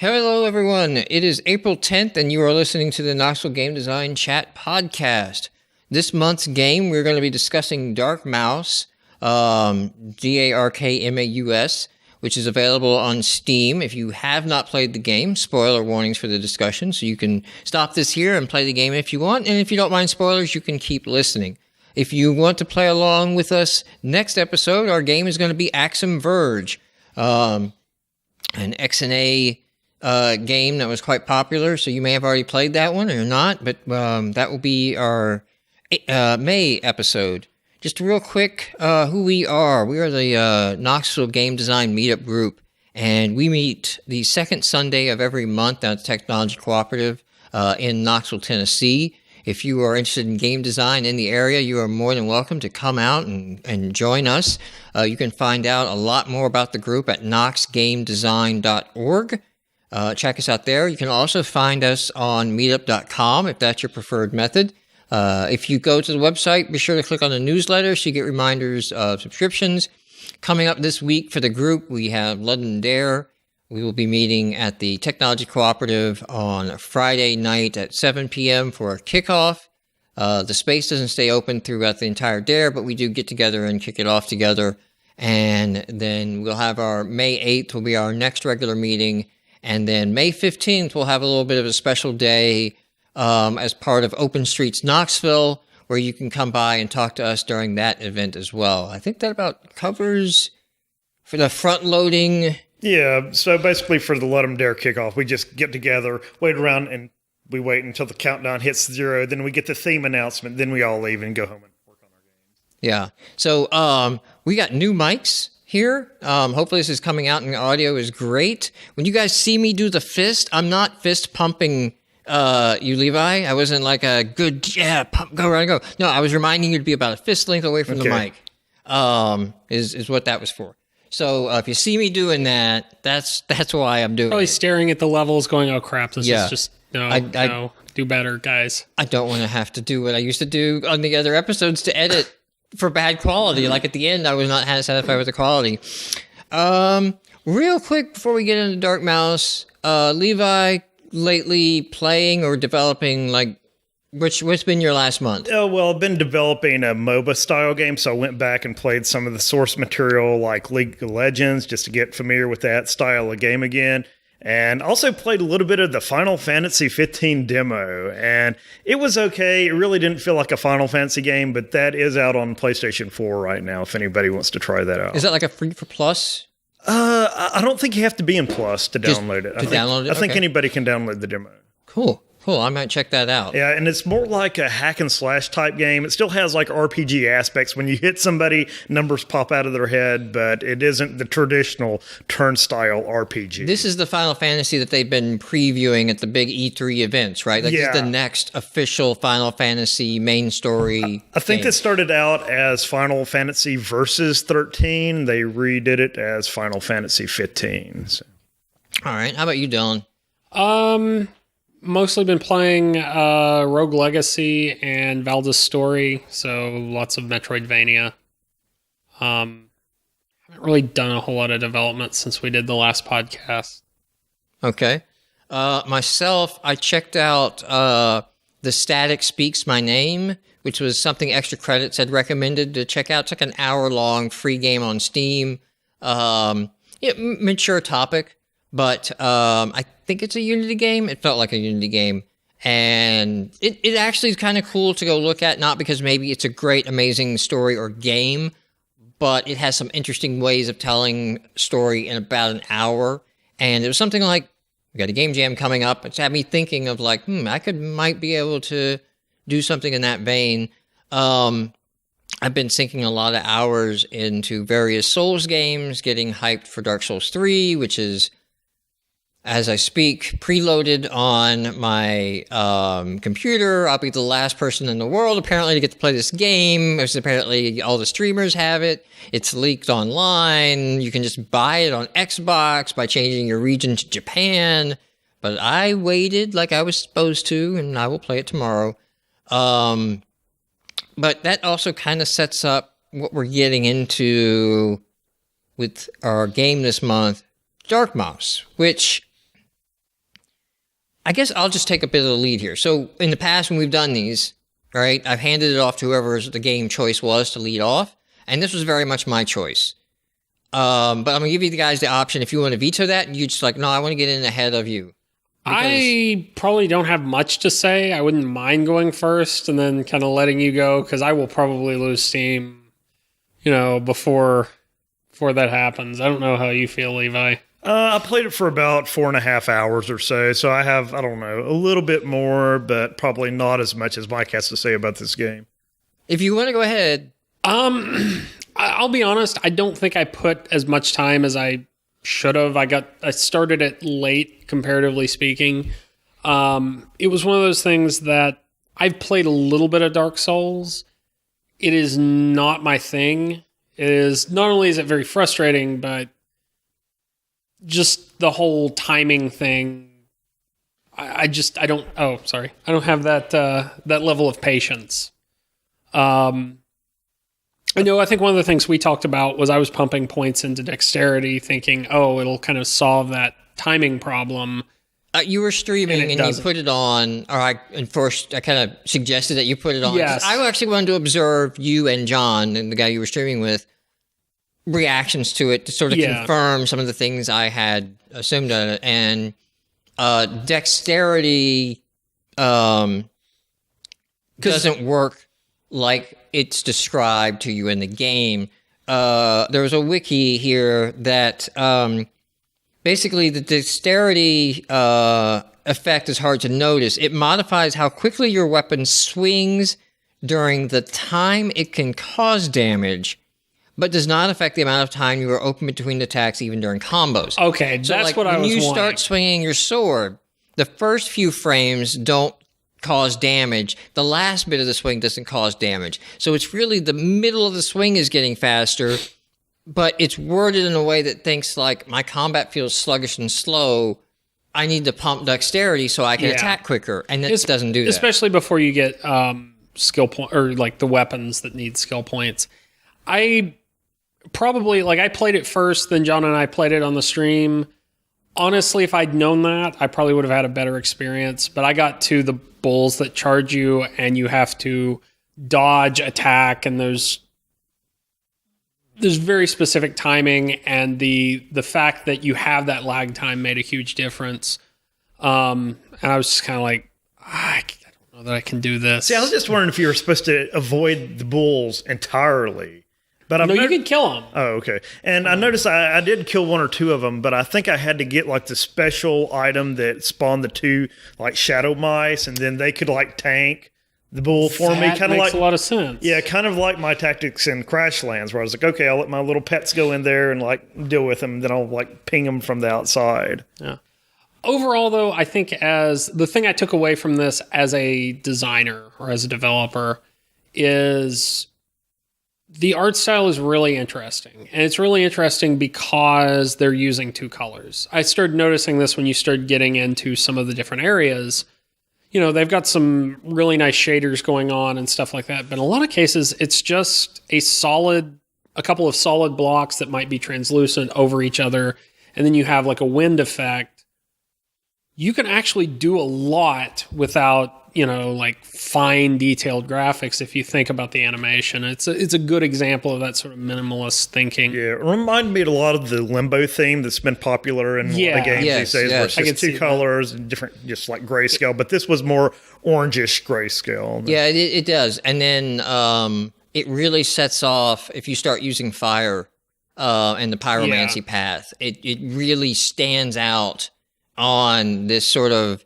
Hello, everyone. It is April 10th, and you are listening to the Knoxville Game Design Chat Podcast. This month's game, we're going to be discussing DarkMaus, DarkMaus, which is available on Steam. If you have not played the game, spoiler warnings for the discussion, so you can stop this here and play the game if you want, and if you don't mind spoilers, you can keep listening. If you want to play along with us next episode, our game is going to be Axiom Verge, an XNA game that was quite popular, so you may have already played that one or not, but that will be our May episode. Just real quick, who we are. We are the Knoxville Game Design Meetup group, and we meet the second Sunday of every month at the Technology Cooperative in Knoxville, Tennessee. If you are interested in game design in the area, you are more than welcome to come out and join us. You can find out a lot more about the group at knoxgamedesign.org. Check us out there. You can also find us on meetup.com if that's your preferred method. If you go to the website, be sure to click on the newsletter so you get reminders of subscriptions. Coming up this week for the group, we have London Dare. We will be meeting at the Technology Cooperative on Friday night at 7 p.m. for a kickoff. The space doesn't stay open throughout the entire Dare, but we do get together and kick it off together. And then we'll have our May 8th will be our next regular meeting. And then May 15th, we'll have a little bit of a special day as part of Open Streets Knoxville, where you can come by and talk to us during that event as well. I think that about covers for the front-loading. Yeah, so basically for the Let 'em Dare kickoff, we just get together, wait around, and we wait until the countdown hits 0. Then we get the theme announcement. Then we all leave and go home and work on our games. Yeah. So we got new mics here. Hopefully this is coming out and the audio is great. When you guys see me do the fist, I'm not fist pumping you, Levi. I wasn't like a good, pump, go, run, go. No, I was reminding you to be about a fist length away from the mic, is what that was for. So if you see me doing that, that's why I'm doing Probably it. staring at the levels going, oh crap, this is just, no, do better, guys. I don't want to have to do what I used to do on the other episodes to edit for bad quality. Like at the end, I was not satisfied with the quality. Real quick before we get into DarkMaus, Levi, lately playing or developing, like, what's been your last month? Oh, well, I've been developing a MOBA style game, so I went back and played some of the source material like League of Legends just to get familiar with that style of game again. And also played a little bit of the Final Fantasy 15 demo, and it was okay. It really didn't feel like a Final Fantasy game, but that is out on PlayStation 4 right now if anybody wants to try that out. Is that like a free for plus? I don't think you have to be in Plus to download it. I think anybody can download the demo. Cool. I might check that out. Yeah, and it's more like a hack and slash type game. It still has like RPG aspects. When you hit somebody, numbers pop out of their head, but it isn't the traditional turnstile RPG. This is the Final Fantasy that they've been previewing at the big E3 events, right? Like, this is the next official Final Fantasy main story. I think this started out as Final Fantasy Versus 13. They redid it as Final Fantasy 15. So. All right. How about you, Dylan? Mostly been playing Rogue Legacy and Valda's Story, so lots of Metroidvania. Haven't really done a whole lot of development since we did the last podcast. Okay. Myself, I checked out The Static Speaks My Name, which was something Extra Credits had recommended to check out. It's like an hour-long free game on Steam. Mature topic, but I think it's a Unity game. It felt like a Unity game. And it actually is kind of cool to go look at, not because maybe it's a great, amazing story or game, but it has some interesting ways of telling story in about an hour. And it was something like, we got a game jam coming up. It's had me thinking of like, I might be able to do something in that vein. I've been sinking a lot of hours into various Souls games, getting hyped for Dark Souls 3, which is, as I speak, preloaded on my computer. I'll be the last person in the world, apparently, to get to play this game. Because apparently all the streamers have it. It's leaked online. You can just buy it on Xbox by changing your region to Japan. But I waited like I was supposed to, and I will play it tomorrow. But that also kind of sets up what we're getting into with our game this month, DarkMaus, which I guess I'll just take a bit of the lead here. So in the past when we've done these, right, I've handed it off to whoever the game choice was to lead off, and this was very much my choice. But I'm going to give you guys the option. If you want to veto that, you just like, no, I want to get in ahead of you. I probably don't have much to say. I wouldn't mind going first and then kind of letting you go, because I will probably lose steam, before that happens. I don't know how you feel, Levi. I played it for about 4.5 hours or so. So I have, I don't know, a little bit more, but probably not as much as Mike has to say about this game. If you want to go ahead. I'll be honest. I don't think I put as much time as I should have. I started it late, comparatively speaking. It was one of those things that I've played a little bit of Dark Souls. It is not my thing. It is, not only is it very frustrating, but just the whole timing thing. I don't have that level of patience. I think one of the things we talked about was I was pumping points into dexterity, thinking, it'll kind of solve that timing problem. You were streaming and you put it on, first I kind of suggested that you put it on. Yes. I actually wanted to observe you and John, and the guy you were streaming with, reactions to it to sort of confirm some of the things I had assumed on it. And dexterity doesn't work like it's described to you in the game. There's a wiki here that basically the dexterity effect is hard to notice. It modifies how quickly your weapon swings during the time it can cause damage, but does not affect the amount of time you are open between attacks even during combos. Okay, so that's what I was wanting. When you wanting. start swinging your sword, the first few frames don't cause damage. The last bit of the swing doesn't cause damage. So it's really the middle of the swing is getting faster, but it's worded in a way that thinks like, my combat feels sluggish and slow. I need to pump dexterity so I can attack quicker. And it doesn't do that. Especially before you get skill point, or like the weapons that need skill points. I probably, I played it first, then John and I played it on the stream. Honestly, if I'd known that, I probably would have had a better experience. But I got to the bulls that charge you, and you have to dodge, attack, and there's very specific timing, and the fact that you have that lag time made a huge difference. And I was just kind of like, I don't know that I can do this. See, I was just wondering if you were supposed to avoid the bulls entirely. But you can kill them. Oh, okay. And I noticed I did kill one or two of them, but I think I had to get like the special item that spawned the two like shadow mice, and then they could like tank the bull for me. That makes a lot of sense. Yeah, kind of like my tactics in Crashlands, where I was like, okay, I'll let my little pets go in there and like deal with them, then I'll like ping them from the outside. Yeah. Overall, though, I think as the thing I took away from this as a designer or as a developer is the art style is really interesting. And it's really interesting because they're using two colors. I started noticing this when you started getting into some of the different areas. They've got some really nice shaders going on and stuff like that. But in a lot of cases, it's just a couple of solid blocks that might be translucent over each other. And then you have like a wind effect. You can actually do a lot without, fine detailed graphics if you think about the animation. It's a good example of that sort of minimalist thinking. Yeah, it reminded me a lot of the Limbo theme that's been popular in a lot of games these days, where it's just two colors and different, just like grayscale. But this was more orangish grayscale. Yeah, it does. And then it really sets off, if you start using fire and the pyromancy path, it really stands out on this sort of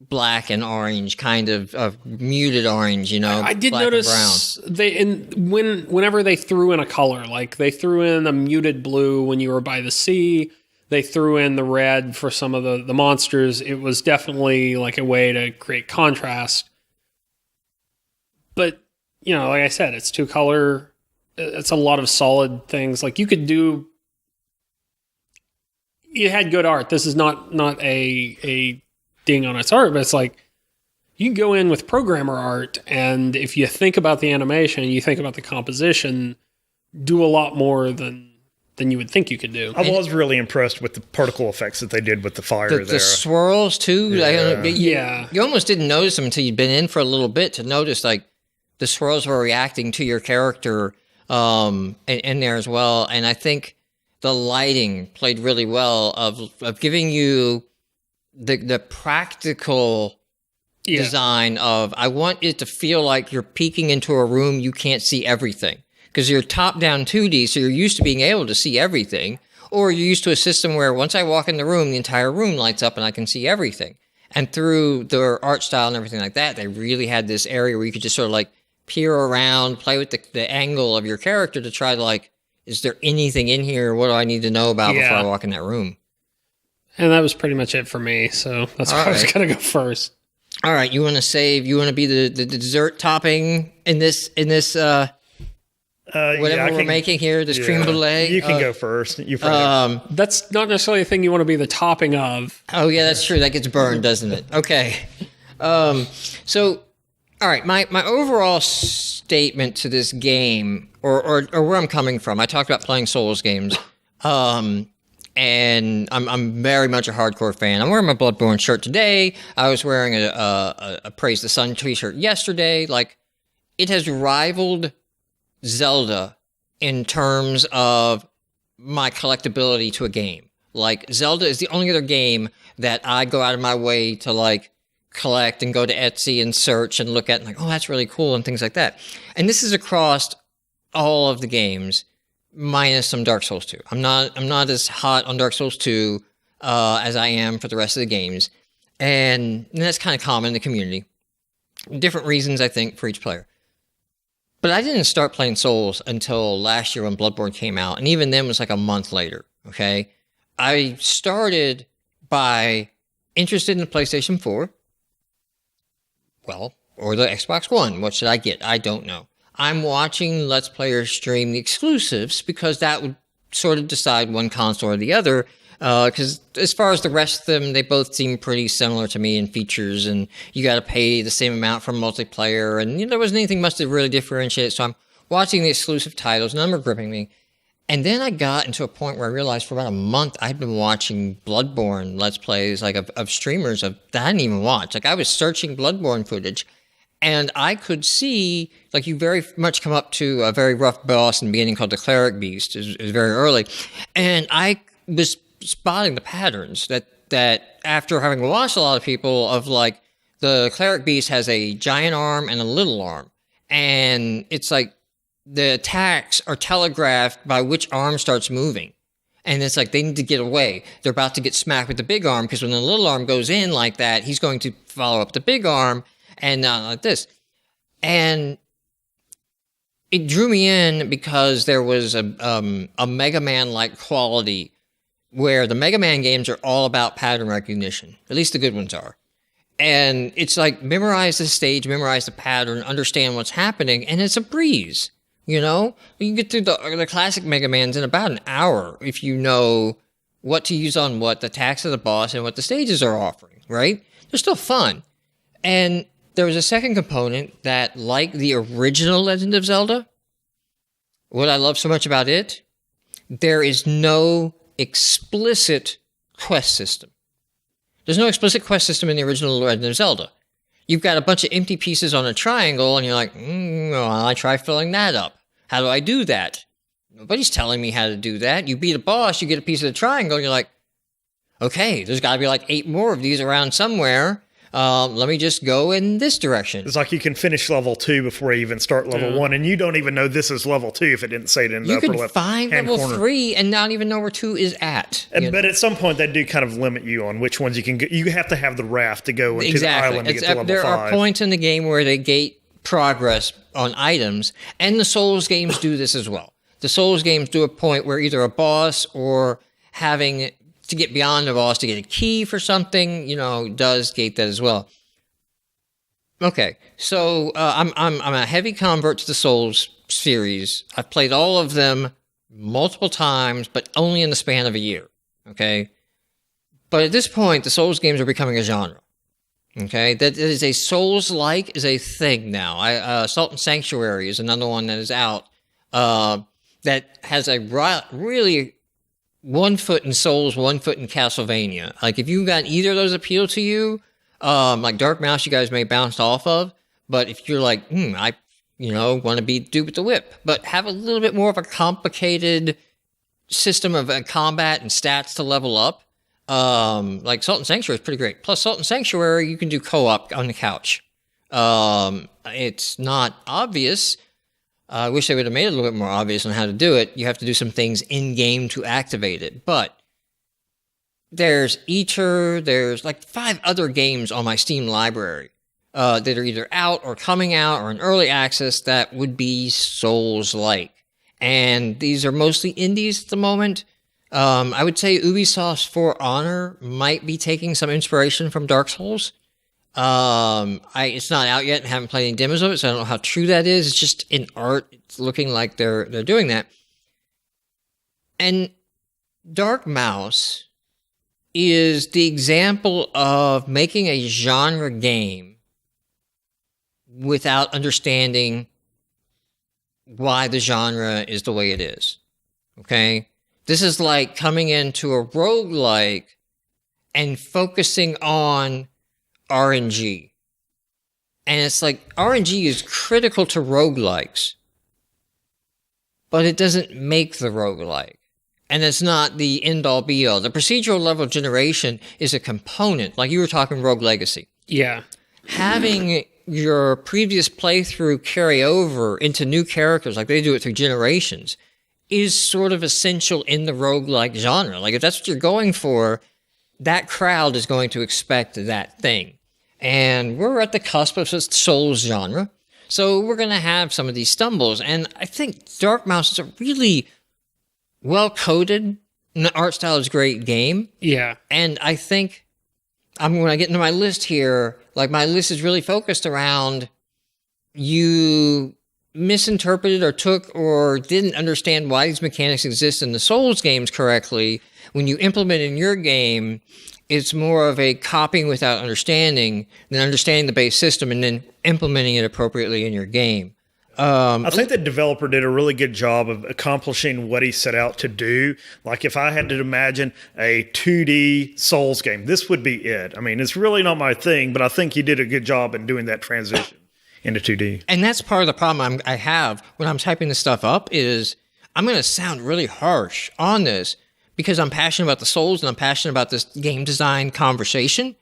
black and orange kind of muted orange, I did notice whenever they threw in a color, like they threw in a muted blue when you were by the sea, they threw in the red for some of the monsters. It was definitely like a way to create contrast. But, like I said, it's two color. It's a lot of solid things. Like you had good art. This is not a ding on its art, but it's like you can go in with programmer art, and if you think about the animation, you think about the composition, do a lot more than than you would think you could do. I was really impressed with the particle effects that they did with the fire there. The swirls too. Yeah. You almost didn't notice them until you'd been in for a little bit to notice like the swirls were reacting to your character in there as well. And I think the lighting played really well of giving you the practical design of, I want it to feel like you're peeking into a room you can't see everything. Because you're top-down 2D, so you're used to being able to see everything. Or you're used to a system where once I walk in the room, the entire room lights up and I can see everything. And through their art style and everything like that, they really had this area where you could just sort of like peer around, play with the angle of your character to try to like, is there anything in here? What do I need to know about before I walk in that room? And that was pretty much it for me, so that's why I was going to go first. All right, you want to be the dessert topping in this whatever we're making here, this creme brulee. You can go first. That's not necessarily a thing you want to be the topping of. Oh, yeah, that's true. That gets burned, doesn't it? Okay. So, all right, my overall statement to this game, or where I'm coming from, I talked about playing Souls games, and I'm very much a hardcore fan. I'm wearing my Bloodborne shirt today. I was wearing a Praise the Sun t-shirt yesterday. Like, it has rivaled Zelda in terms of my collectability to a game. Like, Zelda is the only other game that I go out of my way to like collect and go to Etsy and search and look at and like, oh, that's really cool and things like that. And this is across all of the games minus some Dark Souls 2. I'm not as hot on Dark Souls 2 as I am for the rest of the games. And that's kind of common in the community. Different reasons, I think, for each player. But I didn't start playing Souls until last year when Bloodborne came out, and even then was like a month later, okay? I started by interested in the PlayStation 4, well, or the Xbox One. What should I get? I don't know. I'm watching Let's Players stream the exclusives because that would sort of decide one console or the other. Because as far as the rest of them, they both seem pretty similar to me in features, and you got to pay the same amount for multiplayer, and there wasn't anything much to really differentiate. So I'm watching the exclusive titles, none were gripping me. And then I got into a point where I realized for about a month I'd been watching Bloodborne Let's Plays like of streamers that I didn't even watch. Like, I was searching Bloodborne footage, and I could see, like, you very much come up to a very rough boss in the beginning called the Cleric Beast. It was very early, and I was spotting the patterns that after having watched a lot of people of like the Cleric Beast has a giant arm and a little arm, and it's like the attacks are telegraphed by which arm starts moving, and it's like they need to get away. They're about to get smacked with the big arm because when the little arm goes in like that, he's going to follow up the big arm and not like this. And it drew me in because there was a Mega Man-like quality where the Mega Man games are all about pattern recognition. At least the good ones are. And it's like, memorize the stage, memorize the pattern, understand what's happening, and it's a breeze, You can get through the classic Mega Mans in about an hour if you know what to use on what, the attacks of the boss, and what the stages are offering, right? They're still fun. And there was a second component that, like the original Legend of Zelda, what I love so much about it, there is no explicit quest system. There's no explicit quest system in the original Legend of Zelda. You've got a bunch of empty pieces on a triangle, and you're like, well, I try filling that up. How do I do that? Nobody's telling me how to do that. You beat a boss, you get a piece of the triangle, and you're like, okay, there's got to be like 8 more of these around somewhere. Let me just go in this direction. It's like you can finish level 2 before you even start level 1, and you don't even know this is level 2 if it didn't say it in the upper left hand corner. You can find level 3 and not even know where 2 is at. But at some point, they do kind of limit you on which ones you can go. You have to have the raft to go into the island to get to level 5. There are points in the game where they gate progress on items, and the Souls games do this as well. The Souls games do a point where either a boss or having to get beyond the boss to get a key for something, does gate that as well. Okay, so I'm a heavy convert to the Souls series. I've played all of them multiple times, but only in the span of a year. Okay, but at this point, the Souls games are becoming a genre. Okay, that is a Souls-like is a thing now. Assault and Sanctuary is another one that is out. that has a really 1 foot in Souls, 1 foot in Castlevania. Like if you got either of those appeal to you, like DarkMaus, you guys may bounce off of. But if you're like, I want to be dude with the whip, but have a little bit more of a complicated system of combat and stats to level up, like Salt and Sanctuary is pretty great. Plus, Salt and Sanctuary, you can do co-op on the couch. It's not obvious. I wish they would have made it a little bit more obvious on how to do it. You have to do some things in-game to activate it. But there's Eater, there's like 5 other games on my Steam library that are either out or coming out or in early access that would be Souls-like. And these are mostly indies at the moment. I would say Ubisoft's For Honor might be taking some inspiration from Dark Souls. It's not out yet and haven't played any demos of it, so I don't know how true that is. It's just in art, it's looking like they're doing that. And DarkMaus is the example of making a genre game without understanding why the genre is the way it is. Okay? This is like coming into a roguelike and focusing on RNG. And it's like RNG is critical to roguelikes, but it doesn't make the roguelike. And it's not the end-all be-all. The procedural level generation is a component, like you were talking Rogue Legacy. Yeah. Having your previous playthrough carry over into new characters, like they do it through generations, is sort of essential in the roguelike genre. Like if that's what you're going for, that crowd is going to expect that thing. And we're at the cusp of this Souls genre, so we're going to have some of these stumbles. And I think DarkMaus is a really well-coded, and the art style is great game. Yeah. And I think when I get into my list here, like my list is really focused around you misinterpreted or took or didn't understand why these mechanics exist in the Souls games correctly. When you implement it in your game, it's more of a copying without understanding than understanding the base system and then implementing it appropriately in your game. I think the developer did a really good job of accomplishing what he set out to do. Like if I had to imagine a 2D Souls game, this would be it. I mean, it's really not my thing, but I think he did a good job in doing that transition into 2D. And that's part of the problem I have when I'm typing this stuff up is I'm going to sound really harsh on this because I'm passionate about the Souls and I'm passionate about this game design conversation.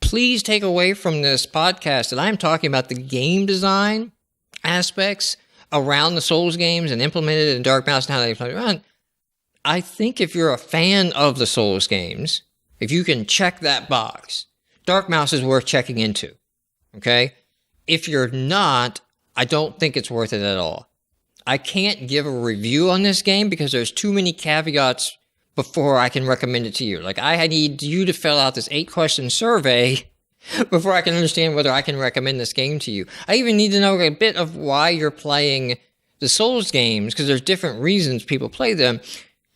Please take away from this podcast that I'm talking about the game design aspects around the Souls games and implemented in DarkMaus and how they play around. I think if you're a fan of the Souls games, if you can check that box, DarkMaus is worth checking into. Okay? If you're not, I don't think it's worth it at all. I can't give a review on this game because there's too many caveats before I can recommend it to you. Like I need you to fill out this 8-question survey before I can understand whether I can recommend this game to you. I even need to know a bit of why you're playing the Souls games, because there's different reasons people play them.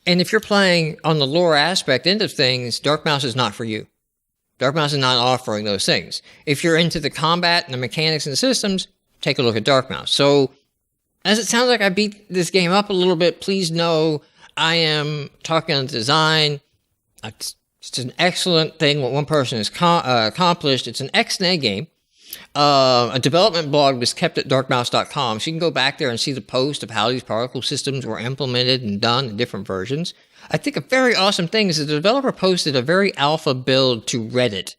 And if you're playing on the lore aspect end of things, DarkMaus is not for you. DarkMaus is not offering those things. If you're into the combat and the mechanics and the systems, take a look at DarkMaus. So, as it sounds like I beat this game up a little bit, please know I am talking on design. It's an excellent thing what one person has accomplished. It's an XNA game. A development blog was kept at darkmaus.com, so you can go back there and see the post of how these particle systems were implemented and done in different versions. I think a very awesome thing is the developer posted a very alpha build to Reddit.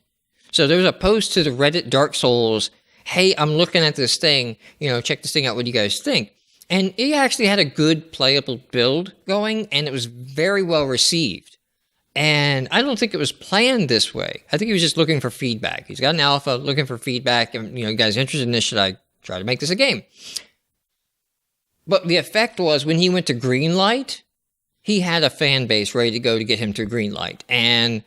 So there was a post to the Reddit Dark Souls, hey, I'm looking at this thing, check this thing out, what do you guys think? And he actually had a good playable build going, and it was very well received. And I don't think it was planned this way. I think he was just looking for feedback. He's got an alpha, looking for feedback, and, you guys interested in this, should I try to make this a game? But the effect was when he went to Greenlight, he had a fan base ready to go to get him to Greenlight. And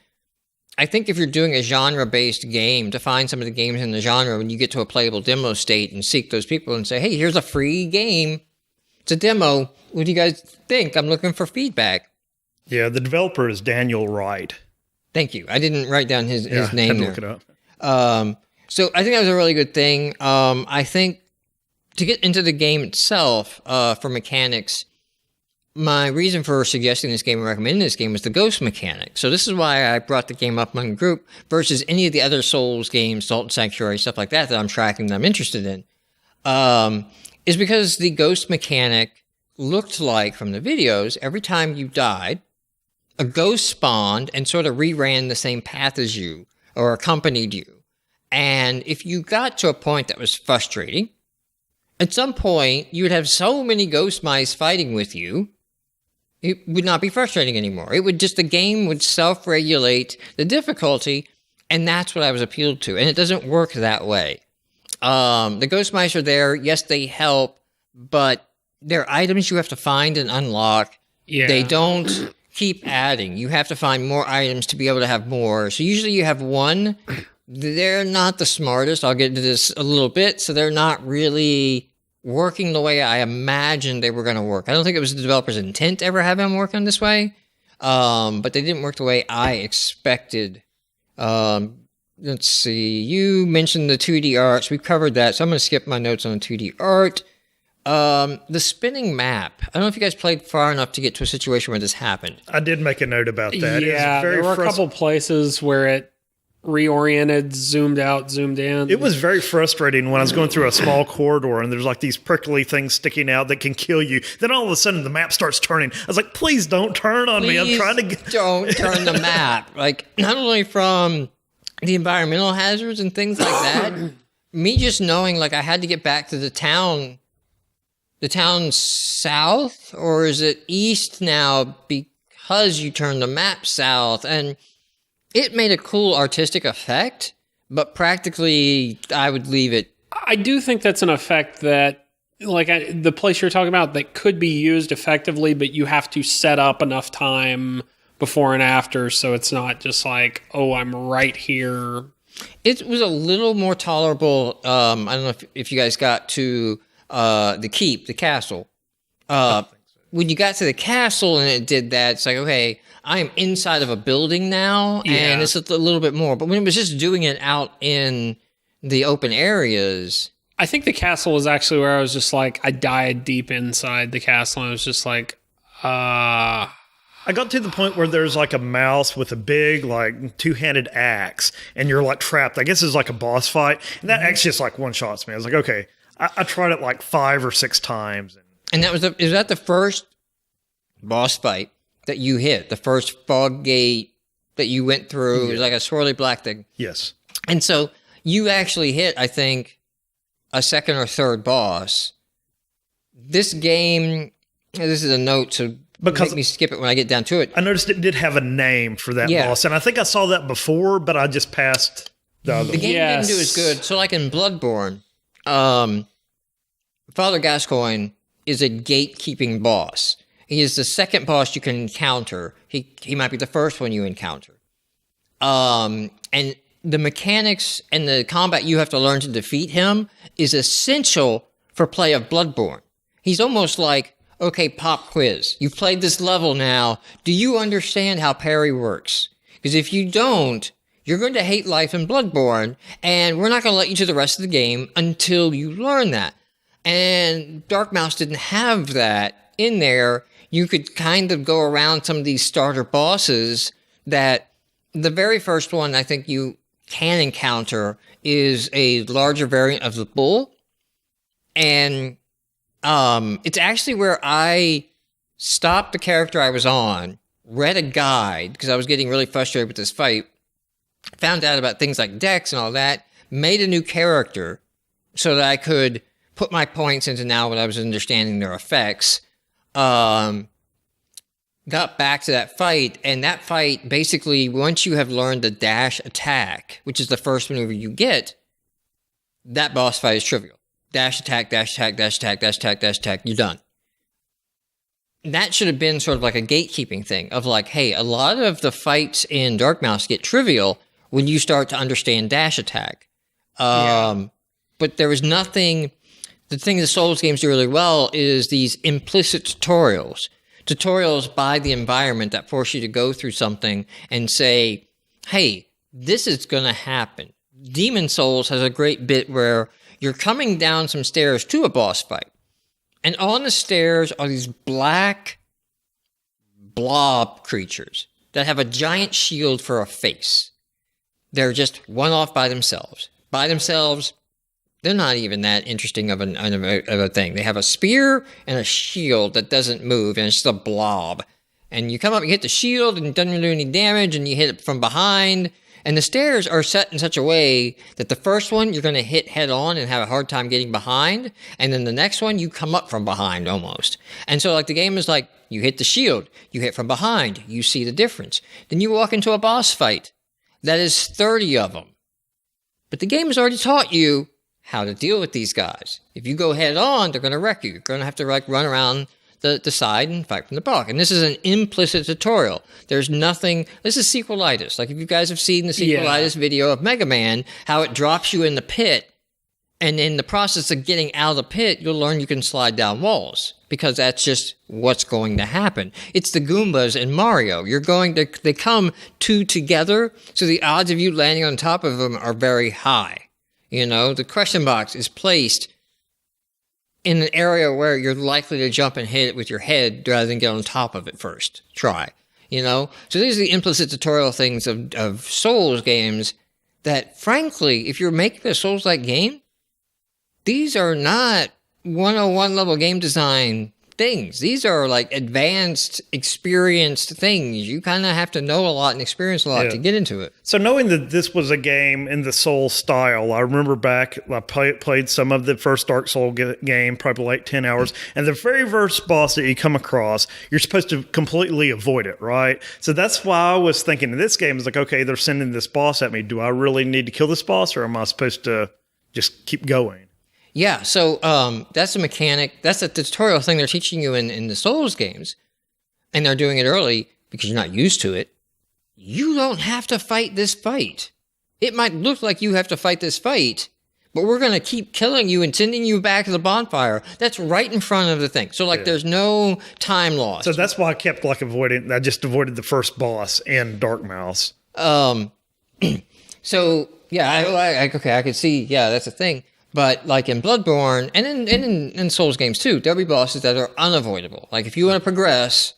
I think if you're doing a genre-based game, to find some of the games in the genre, when you get to a playable demo state and seek those people and say, hey, here's a free game. It's a demo. What do you guys think? I'm looking for feedback. Yeah, the developer is Daniel Wright. Thank you. I didn't write down his name I had to there. look it up. So I think that was a really good thing. I think to get into the game itself, for mechanics, my reason for suggesting this game and recommending this game was the ghost mechanic. So this is why I brought the game up among the group versus any of the other Souls games, Salt Sanctuary, stuff like that I'm tracking that I'm interested in. Is because the ghost mechanic looked like, from the videos, every time you died, a ghost spawned and sort of reran the same path as you or accompanied you. And if you got to a point that was frustrating, at some point you would have so many ghost mice fighting with you, it would not be frustrating anymore. It would just, the game would self-regulate the difficulty, and that's what I was appealed to. And it doesn't work that way. The ghost mice are there. Yes, they help, but they're items you have to find and unlock. Yeah. They don't keep adding. You have to find more items to be able to have more. So usually you have one. They're not the smartest. I'll get into this a little bit. So they're not really working the way I imagined they were going to work. I don't think it was the developer's intent to ever have them work on this way. But they didn't work the way I expected. Let's see. You mentioned the 2D arts. We've covered that. So I'm going to skip my notes on the 2D art. The spinning map. I don't know if you guys played far enough to get to a situation where this happened. I did make a note about that. Yeah, there were a couple places where it reoriented, zoomed out, zoomed in. It was very frustrating when I was going through a small corridor and there's like these prickly things sticking out that can kill you. Then all of a sudden the map starts turning. I was like, please don't turn on me. I'm trying to don't turn the map. Like, not only from the environmental hazards and things like that, me just knowing like I had to get back to the town south, or is it east now because you turned the map south? And it made a cool artistic effect, but practically I would leave it. I do think that's an effect that, like the place you're talking about, that could be used effectively, but you have to set up enough time before and after, so it's not just like, oh, I'm right here. It was a little more tolerable. I don't know if you guys got to the keep, the castle. When you got to the castle and it did that, it's like, okay, I am inside of a building now, and it's a little bit more. But when it was just doing it out in the open areas, I think the castle was actually where I was just like, I died deep inside the castle, and I was just like, I got to the point where there's like a mouse with a big, like, two-handed axe, and you're like trapped. I guess it's like a boss fight, and that axe just like one-shots me. I was like, okay, I tried it like 5 or 6 times. And that was is that the first boss fight that you hit? The first fog gate that you went through? It was like a swirly black thing. Yes. And so you actually hit, I think, a second or third boss. This game, this is a note to make me skip it when I get down to it. I noticed it did have a name for that boss, and I think I saw that before, but I just passed the other one. The game didn't do as good. So like in Bloodborne, Father Gascoigne is a gatekeeping boss. He is the second boss you can encounter. He might be the first one you encounter. And the mechanics and the combat you have to learn to defeat him is essential for play of Bloodborne. He's almost like, okay, pop quiz. You've played this level now. Do you understand how parry works? Because if you don't, you're going to hate life in Bloodborne, and we're not going to let you to the rest of the game until you learn that. And DarkMaus didn't have that in there. You could kind of go around some of these starter bosses that the very first one I think you can encounter is a larger variant of the bull. And it's actually where I stopped the character I was on, read a guide, because I was getting really frustrated with this fight, found out about things like decks and all that, made a new character so that I could put my points into now what I was understanding their effects. Got back to that fight, and that fight, basically, once you have learned the dash attack, which is the first maneuver you get, that boss fight is trivial. Dash attack, dash attack, dash attack, dash attack, dash attack, you're done. That should have been sort of like a gatekeeping thing of like, hey, a lot of the fights in DarkMaus get trivial when you start to understand dash attack. But there was nothing. The thing the Souls games do really well is these implicit tutorials. Tutorials by the environment that force you to go through something and say, hey, this is going to happen. Demon Souls has a great bit where you're coming down some stairs to a boss fight. And on the stairs are these black blob creatures that have a giant shield for a face. They're just one off by themselves. By themselves, they're not even that interesting of a thing. They have a spear and a shield that doesn't move, and it's just a blob. And you come up, you hit the shield, and it doesn't do any damage, and you hit it from behind. And the stairs are set in such a way that the first one you're going to hit head on and have a hard time getting behind. And then the next one, you come up from behind almost. And so like the game is like, you hit the shield, you hit from behind, you see the difference. Then you walk into a boss fight. That is 30 of them. But the game has already taught you how to deal with these guys. If you go head on, they're going to wreck you. You're going to have to like run around the side and fight from the back. And this is an implicit tutorial. There's nothing, this is sequelitis. Like if you guys have seen the sequelitis video of Mega Man, how it drops you in the pit, and in the process of getting out of the pit, you'll learn you can slide down walls, because that's just what's going to happen. It's the Goombas in Mario. They come two together, so the odds of you landing on top of them are very high. You know, the question box is placed in an area where you're likely to jump and hit it with your head rather than get on top of it first. Try, you know? So these are the implicit tutorial things of Souls games that, frankly, if you're making a Souls-like game, these are not 101 level game design things. These are like advanced, experienced things. You kind of have to know a lot and experience a lot to get into it. So knowing that this was a game in the Soul style, I remember back, I played some of the first Dark Soul game, probably like 10 hours, and the very first boss that you come across, you're supposed to completely avoid it, right? So that's why I was thinking in this game, is like, okay, they're sending this boss at me. Do I really need to kill this boss, or am I supposed to just keep going? Yeah, so that's a mechanic. That's a tutorial thing they're teaching you in the Souls games. And they're doing it early because you're not used to it. You don't have to fight this fight. It might look like you have to fight this fight, but we're going to keep killing you and sending you back to the bonfire. That's right in front of the thing. So, like, there's no time lost. So that's why I kept, like, I just avoided the first boss in DarkMaus. So, yeah, I could see, that's a thing. But like in Bloodborne and in Souls games too, there'll be bosses that are unavoidable. Like if you want to progress,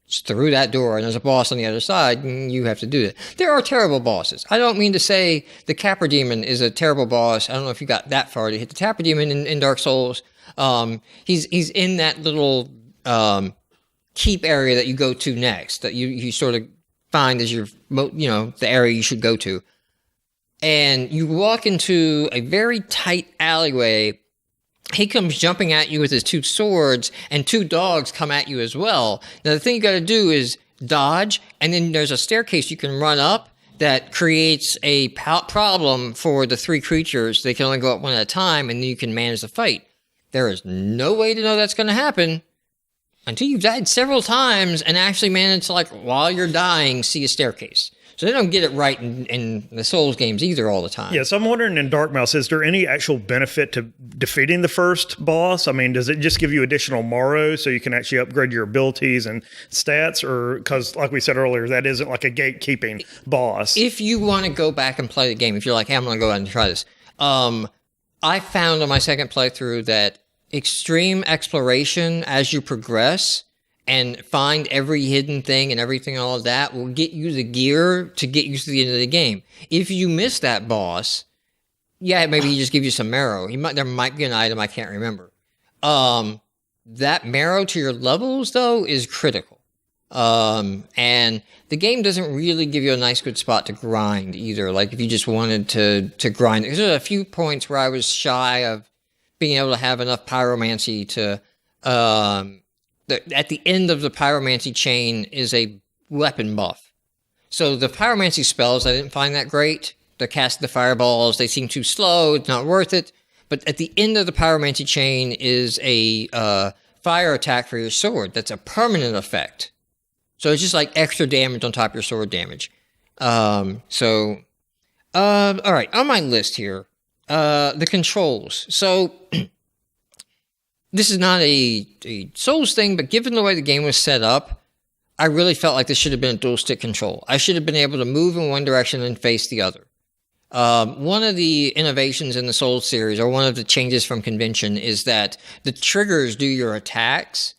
it's through that door and there's a boss on the other side, and you have to do that. There are terrible bosses. I don't mean to say the Capra Demon is a terrible boss. I don't know if you got that far to hit the Capra Demon in Dark Souls. He's in that little keep area that you go to next, that you sort of find as your, the area you should go to. And you walk into a very tight alleyway. He comes jumping at you with his two swords, and two dogs come at you as well. Now, the thing you got to do is dodge, and then there's a staircase you can run up that creates a problem for the three creatures. They can only go up one at a time, and then you can manage the fight. There is no way to know that's going to happen until you've died several times and actually manage to, like, while you're dying, see a staircase. So they don't get it right in the Souls games either all the time. Yeah, so I'm wondering in DarkMaus, is there any actual benefit to defeating the first boss? I mean, does it just give you additional Morrow so you can actually upgrade your abilities and stats? Or, because like we said earlier, that isn't like a gatekeeping boss. If you want to go back and play the game, if you're like, hey, I'm going to go out and try this. I found on my second playthrough that extreme exploration as you progress and find every hidden thing and everything, all of that will get you the gear to get you to the end of the game. If you miss that boss, maybe he just gives you some marrow. There might be an item I can't remember. That marrow to your levels, though, is critical. And the game doesn't really give you a nice, good spot to grind either. Like if you just wanted to grind. There's a few points where I was shy of being able to have enough pyromancy to... at the end of the pyromancy chain is a weapon buff. So the pyromancy spells, I didn't find that great. The cast the fireballs, they seem too slow, it's not worth it. But at the end of the pyromancy chain is a fire attack for your sword. That's a permanent effect. So it's just like extra damage on top of your sword damage. All right, on my list here, the controls. So... This is not a Souls thing, but given the way the game was set up, I really felt like this should have been a dual stick control. I should have been able to move in one direction and face the other. One of the innovations in the Souls series, or one of the changes from convention, is that the triggers do your attacks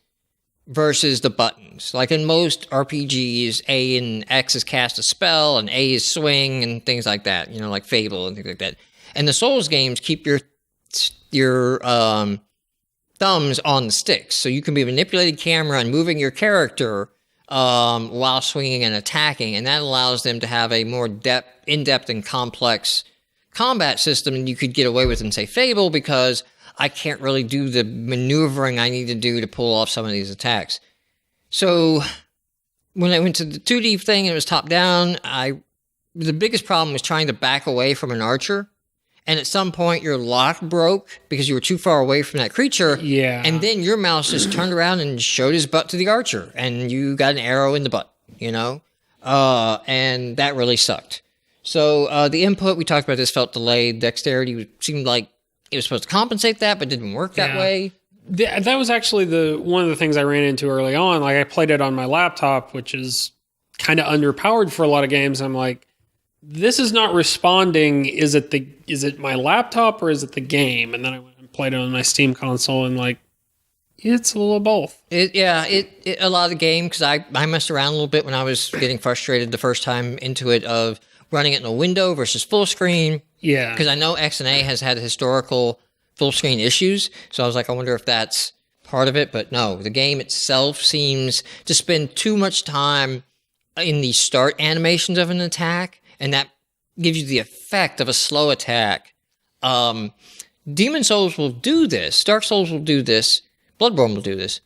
versus the buttons. Like in most RPGs, A and X is cast a spell, and A is swing, and things like that. You know, like Fable and things like that. And the Souls games keep your thumbs on the sticks, so you can be manipulating camera and moving your character while swinging and attacking, and that allows them to have a more in-depth and complex combat system than you could get away with in, say, Fable, because I can't really do the maneuvering I need to do to pull off some of these attacks. So when I went to the 2D thing and it was top-down, the biggest problem was trying to back away from an archer. And at some point, your lock broke because you were too far away from that creature. Yeah. And then your mouse just turned around and showed his butt to the archer. And you got an arrow in the butt, you know? And that really sucked. So the input, we talked about this, felt delayed. Dexterity seemed like it was supposed to compensate that, but didn't work that way. That was actually one of the things I ran into early on. Like, I played it on my laptop, which is kind of underpowered for a lot of games. I'm like, this is not responding. Is it my laptop or is it the game? And then I went and played it on my Steam console, and like, it's a little of both. A lot of the game, because I messed around a little bit when I was getting frustrated the first time into it, of running it in a window versus full screen. Yeah. Because I know X and A has had historical full screen issues, so I was like, I wonder if that's part of it. But no, the game itself seems to spend too much time in the start animations of an attack, and that gives you the effect of a slow attack. Demon Souls will do this. Dark Souls will do this. Bloodborne will do this.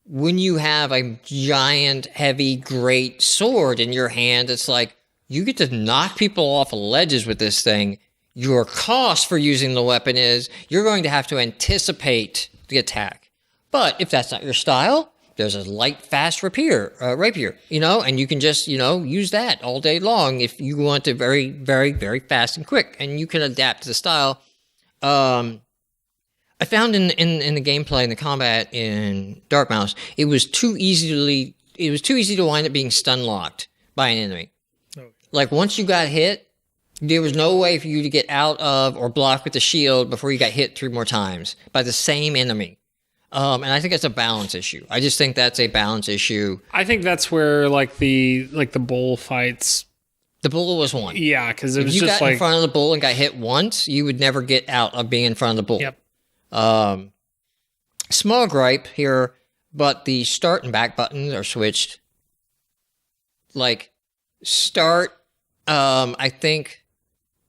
When you have a giant, heavy, great sword in your hand, it's like, you get to knock people off of ledges with this thing. Your cost for using the weapon is you're going to have to anticipate the attack. But if that's not your style, there's a light, fast rapier, you know, and you can just, you know, use that all day long if you want to very, very, very fast and quick, and you can adapt to the style. I found in the gameplay and the combat in DarkMaus, it was too easy to wind up being stun locked by an enemy. Okay. Like, once you got hit, there was no way for you to get out of or block with the shield before you got hit 3 more times by the same enemy. And I think that's a balance issue. I just think that's a balance issue. I think that's where the bull fights. The bull was one. Yeah, because it was just like, if you got in front of the bull and got hit once, you would never get out of being in front of the bull. Yep. Small gripe here, but the start and back buttons are switched. Like, start, I think,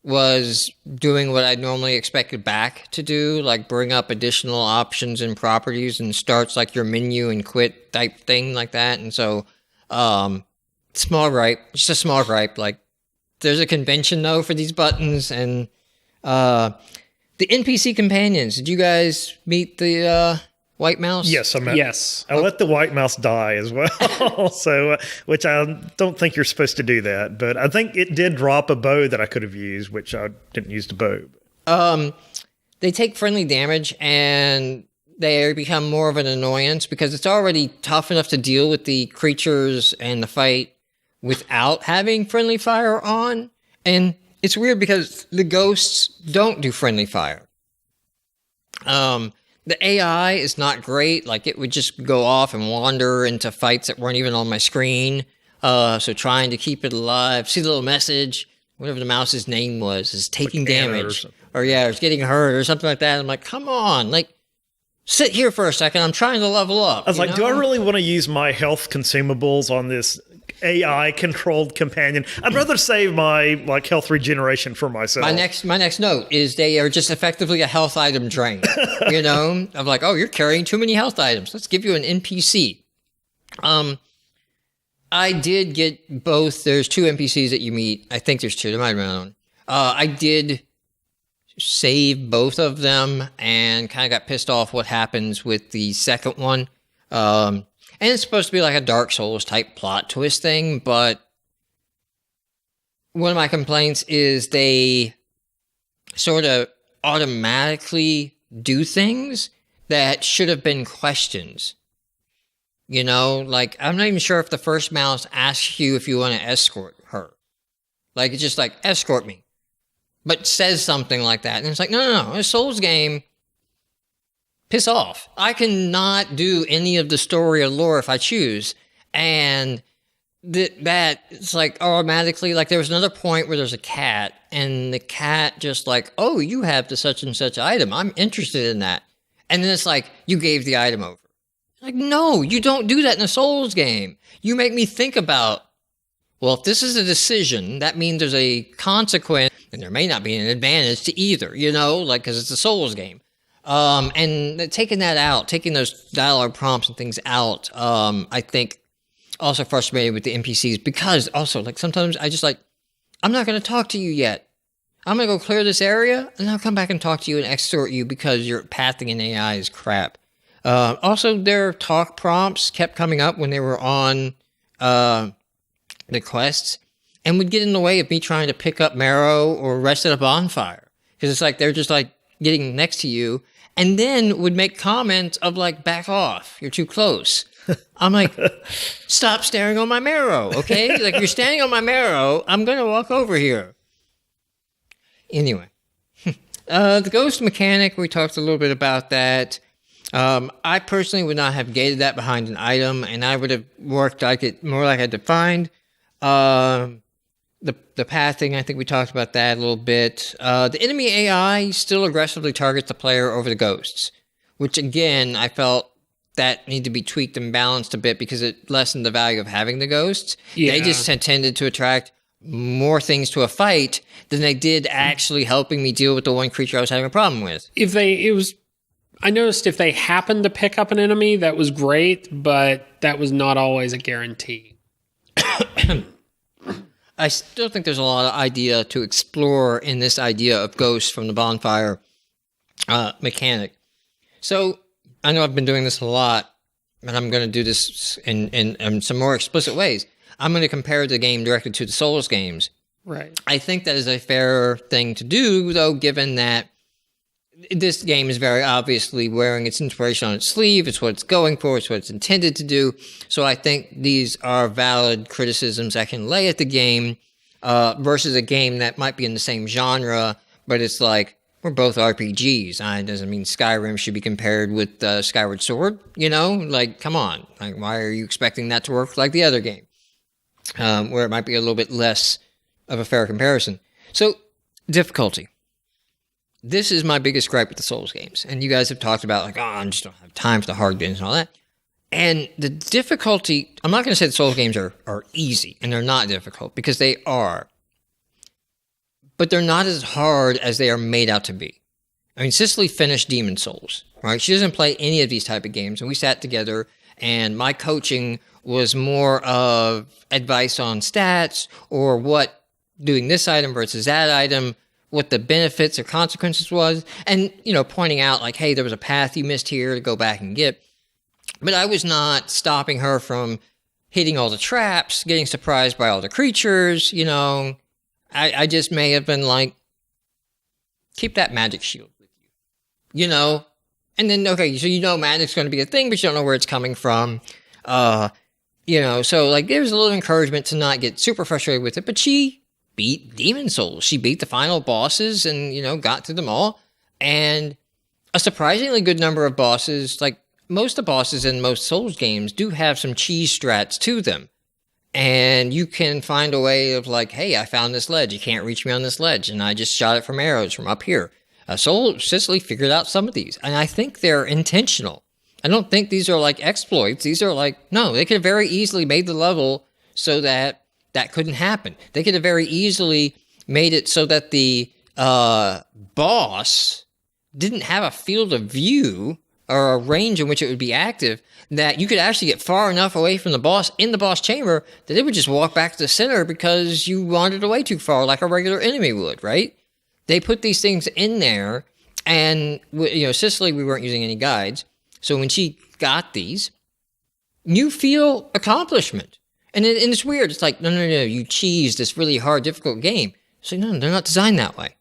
was doing what I'd normally expected back to do, like bring up additional options and properties, and starts like your menu and quit type thing like that. And so, small gripe, just a small gripe. Like, there's a convention though for these buttons. And the NPC companions, did you guys meet the white mouse? Yes, I met. Yes. I let the white mouse die as well. So, which I don't think you're supposed to do that, but I think it did drop a bow that I could have used, which I didn't use the bow. They take friendly damage, and they become more of an annoyance because it's already tough enough to deal with the creatures and the fight without having friendly fire on. And it's weird because the ghosts don't do friendly fire. The AI is not great. Like, it would just go off and wander into fights that weren't even on my screen. So trying to keep it alive. See the little message, whatever the mouse's name was, is taking damage. Or it's getting hurt or something like that. I'm like, come on. Like, sit here for a second. I'm trying to level up. I was like, do I really want to use my health consumables on this AI-controlled companion? I'd rather save my health regeneration for myself. My next note is they are just effectively a health item drain. You know, I'm like, oh, you're carrying too many health items. Let's give you an NPC. I did get both. There's 2 NPCs that you meet. I think there's 2. There might have been one. I did save both of them and kind of got pissed off what happens with the second one. And it's supposed to be like a Dark Souls type plot twist thing, but one of my complaints is they sort of automatically do things that should have been questions. You know, like, I'm not even sure if the first mouse asks you if you want to escort her. Like, it's just like, escort me. But says something like that. And it's like, no. A Souls game, piss off. I cannot do any of the story or lore if I choose. And that it's like automatically, like there was another point where there's a cat and the cat just like, oh, you have the such and such item. I'm interested in that. And then it's like, you gave the item over. Like, no, you don't do that in a Souls game. You make me think about, well, if this is a decision, that means there's a consequence, and there may not be an advantage to either, you know, like, because it's a Souls game. And taking that out, taking those dialogue prompts and things out, I think also frustrated with the NPCs, because also, like, sometimes I just like, I'm not going to talk to you yet. I'm going to go clear this area, and I'll come back and talk to you and extort you because your pathing in AI is crap. Also, their talk prompts kept coming up when they were on the quests, and would get in the way of me trying to pick up marrow or rest at a bonfire. Because it's like they're just like getting next to you, and then would make comments of like, back off, you're too close. I'm like, stop staring on my marrow, okay? Like, you're standing on my marrow, I'm going to walk over here. Anyway, the ghost mechanic, we talked a little bit about that. I personally would not have gated that behind an item, and I would have worked like it more like I defined. The pathing, I think we talked about that a little bit. The enemy AI still aggressively targets the player over the ghosts, which again, I felt that need to be tweaked and balanced a bit because it lessened the value of having the ghosts. Yeah. They just tended to attract more things to a fight than they did actually helping me deal with the one creature I was having a problem with. I noticed if they happened to pick up an enemy, that was great, but that was not always a guarantee. I still think there's a lot of idea to explore in this idea of ghosts from the bonfire mechanic. So I know I've been doing this a lot, and I'm going to do this in some more explicit ways. I'm going to compare the game directly to the Souls games. Right. I think that is a fair thing to do, though, given that this game is very obviously wearing its inspiration on its sleeve. It's what it's going for. It's what it's intended to do. So I think these are valid criticisms I can lay at the game versus a game that might be in the same genre, but it's like, we're both RPGs. It doesn't mean Skyrim should be compared with Skyward Sword. You know, like, come on. Like, why are you expecting that to work like the other game? Where it might be a little bit less of a fair comparison. So, difficulty. This is my biggest gripe with the Souls games. And you guys have talked about, like, I just don't have time for the hard games and all that. And the difficulty, I'm not going to say the Souls games are easy, and they're not difficult, because they are. But they're not as hard as they are made out to be. I mean, Cicely finished Demon Souls, right? She doesn't play any of these type of games, and we sat together, and my coaching was more of advice on stats, or what doing this item versus that item, what the benefits or consequences was, and, you know, pointing out, like, hey, there was a path you missed here to go back and get. But I was not stopping her from hitting all the traps, getting surprised by all the creatures, you know. I just may have been like, keep that magic shield with you, you know? And then, okay, so you know magic's going to be a thing, but you don't know where it's coming from. You know, so like there was a little encouragement to not get super frustrated with it, but she beat Demon Souls. She beat the final bosses and, you know, got through them all. And a surprisingly good number of bosses, like most of the bosses in most Souls games do have some cheese strats to them. And you can find a way of like, hey, I found this ledge. You can't reach me on this ledge. And I just shot it from arrows from up here. Cicely figured out some of these. And I think they're intentional. I don't think these are like exploits. These are like, no, they could have very easily made the level so that that couldn't happen. They could have very easily made it so that the boss didn't have a field of view or a range in which it would be active, that you could actually get far enough away from the boss in the boss chamber that it would just walk back to the center because you wandered away too far like a regular enemy would, right? They put these things in there, and, you know, Cicely, we weren't using any guides, so when she got these, you feel accomplishment. And it's weird. It's like, no, you cheesed this really hard, difficult game. So no, they're not designed that way.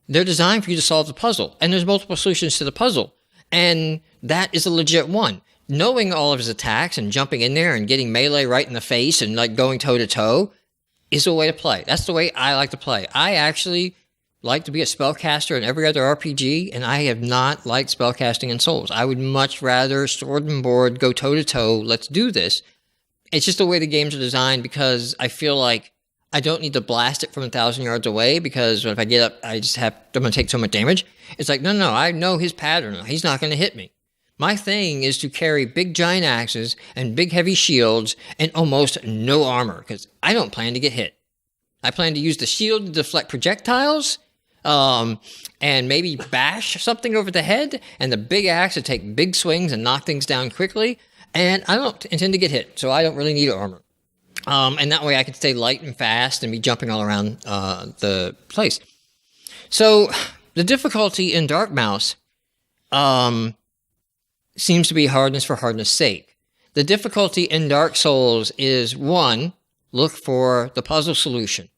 They're designed for you to solve the puzzle, and there's multiple solutions to the puzzle. And that is a legit one. Knowing all of his attacks and jumping in there and getting melee right in the face and like going toe to toe is a way to play. That's the way I like to play. I actually like to be a spellcaster in every other RPG, and I have not liked spellcasting in Souls. I would much rather sword and board, go toe-to-toe, let's do this. It's just the way the games are designed, because I feel like I don't need to blast it from 1,000 yards away, because if I get up, I'm going to take so much damage. It's like, no, I know his pattern. He's not going to hit me. My thing is to carry big giant axes and big heavy shields and almost no armor, because I don't plan to get hit. I plan to use the shield to deflect projectiles, and maybe bash something over the head, and the big axe to take big swings and knock things down quickly. And I don't intend to get hit, so I don't really need armor. And that way I can stay light and fast and be jumping all around the place. So the difficulty in DarkMaus seems to be hardness for hardness' sake. The difficulty in Dark Souls is, one, look for the puzzle solution.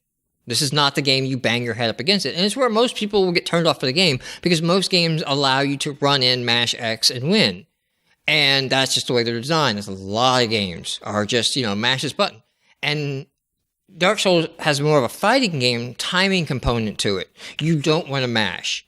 This is not the game you bang your head up against it. And it's where most people will get turned off for the game, because most games allow you to run in, mash X, and win. And that's just the way they're designed. There's a lot of games are just, mash this button. And Dark Souls has more of a fighting game timing component to it. You don't want to mash,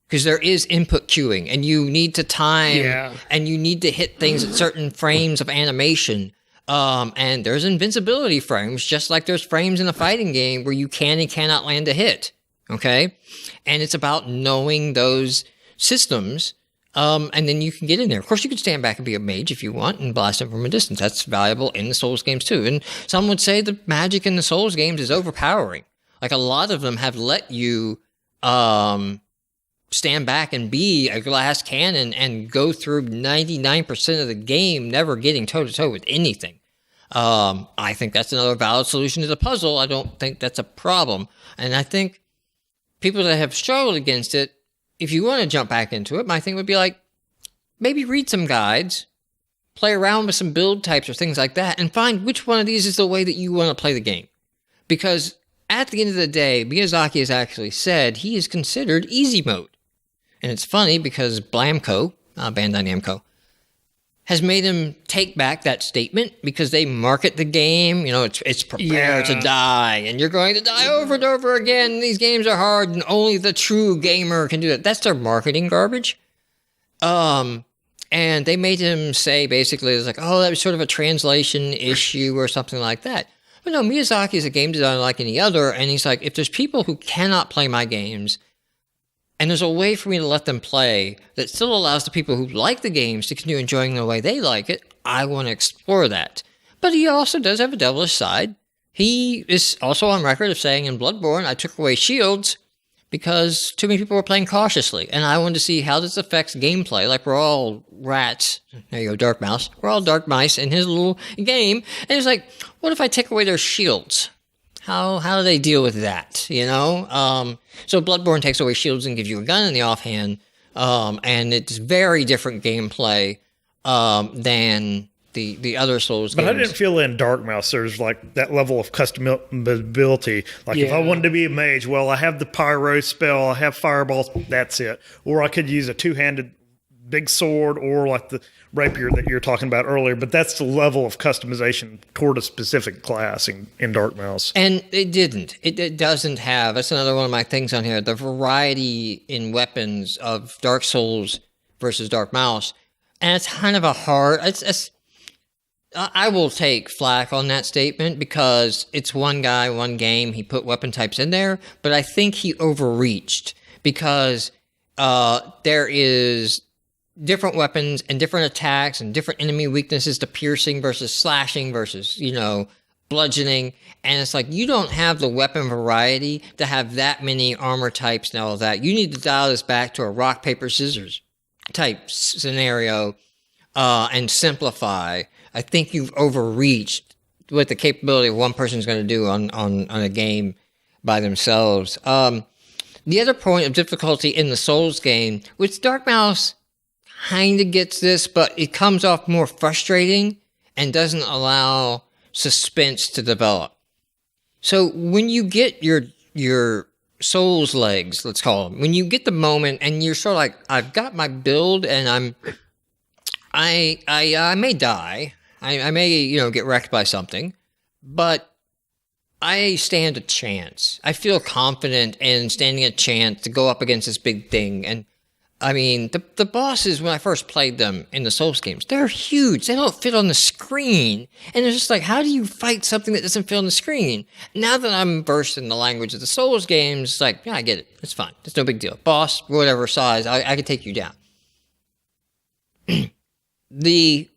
because there is input queuing, and you need to time, and you need to hit things at certain frames of animation. And there's invincibility frames, just like there's frames in a fighting game where you can and cannot land a hit. Okay? And it's about knowing those systems, and then you can get in there. Of course, you can stand back and be a mage if you want and blast them from a distance. That's valuable in the Souls games too. And some would say the magic in the Souls games is overpowering. Like, a lot of them have let you stand back and be a glass cannon and go through 99% of the game never getting toe-to-toe with anything. I think that's another valid solution to the puzzle. I don't think that's a problem. And I think people that have struggled against it, if you want to jump back into it, my thing would be like, maybe read some guides, play around with some build types or things like that, and find which one of these is the way that you want to play the game. Because at the end of the day, Miyazaki has actually said he is considered easy mode. And it's funny because Blamco, Bandai Namco, has made him take back that statement, because they market the game, it's prepare to die, and you're going to die over and over again. These games are hard, and only the true gamer can do that. That's their marketing garbage. And they made him say, basically, it's like, oh, that was sort of a translation issue or something like that. But no, Miyazaki is a game designer like any other, and he's like, if there's people who cannot play my games, and there's a way for me to let them play that still allows the people who like the games to continue enjoying the way they like it, I want to explore that. But he also does have a devilish side. He is also on record of saying in Bloodborne, I took away shields because too many people were playing cautiously, and I wanted to see how this affects gameplay. Like, we're all rats. There you go, DarkMaus. We're all dark mice in his little game. And he's like, what if I take away their shields? How do they deal with that, So Bloodborne takes away shields and gives you a gun in the offhand, and it's very different gameplay than the other Souls games. But I didn't feel in DarkMaus there's like that level of customizability. Like, if I wanted to be a mage, well, I have the pyro spell, I have fireballs, that's it. Or I could use a two-handed big sword, or like the rapier that you're talking about earlier, but that's the level of customization toward a specific class in DarkMaus. And it didn't. It doesn't have, that's another one of my things on here, the variety in weapons of Dark Souls versus DarkMaus. And it's kind of a hard, I will take flack on that statement, because it's one guy, one game, he put weapon types in there, but I think he overreached, because there is different weapons and different attacks and different enemy weaknesses to piercing versus slashing versus, bludgeoning. And it's like, you don't have the weapon variety to have that many armor types and all of that. You need to dial this back to a rock, paper, scissors type scenario and simplify. I think you've overreached with the capability of one person's going to do on a game by themselves. The other point of difficulty in the Souls game, which DarkMaus kind of gets this, but it comes off more frustrating and doesn't allow suspense to develop. So when you get your Souls legs, let's call them, when you get the moment and you're sort of like, I've got my build and I may die, I may get wrecked by something, but I stand a chance. I feel confident in standing a chance to go up against this big thing. And I mean, the bosses, when I first played them in the Souls games, they're huge. They don't fit on the screen. And it's just like, how do you fight something that doesn't fit on the screen? Now that I'm versed in the language of the Souls games, it's like, yeah, I get it. It's fine. It's no big deal. Boss, whatever size, I can take you down. The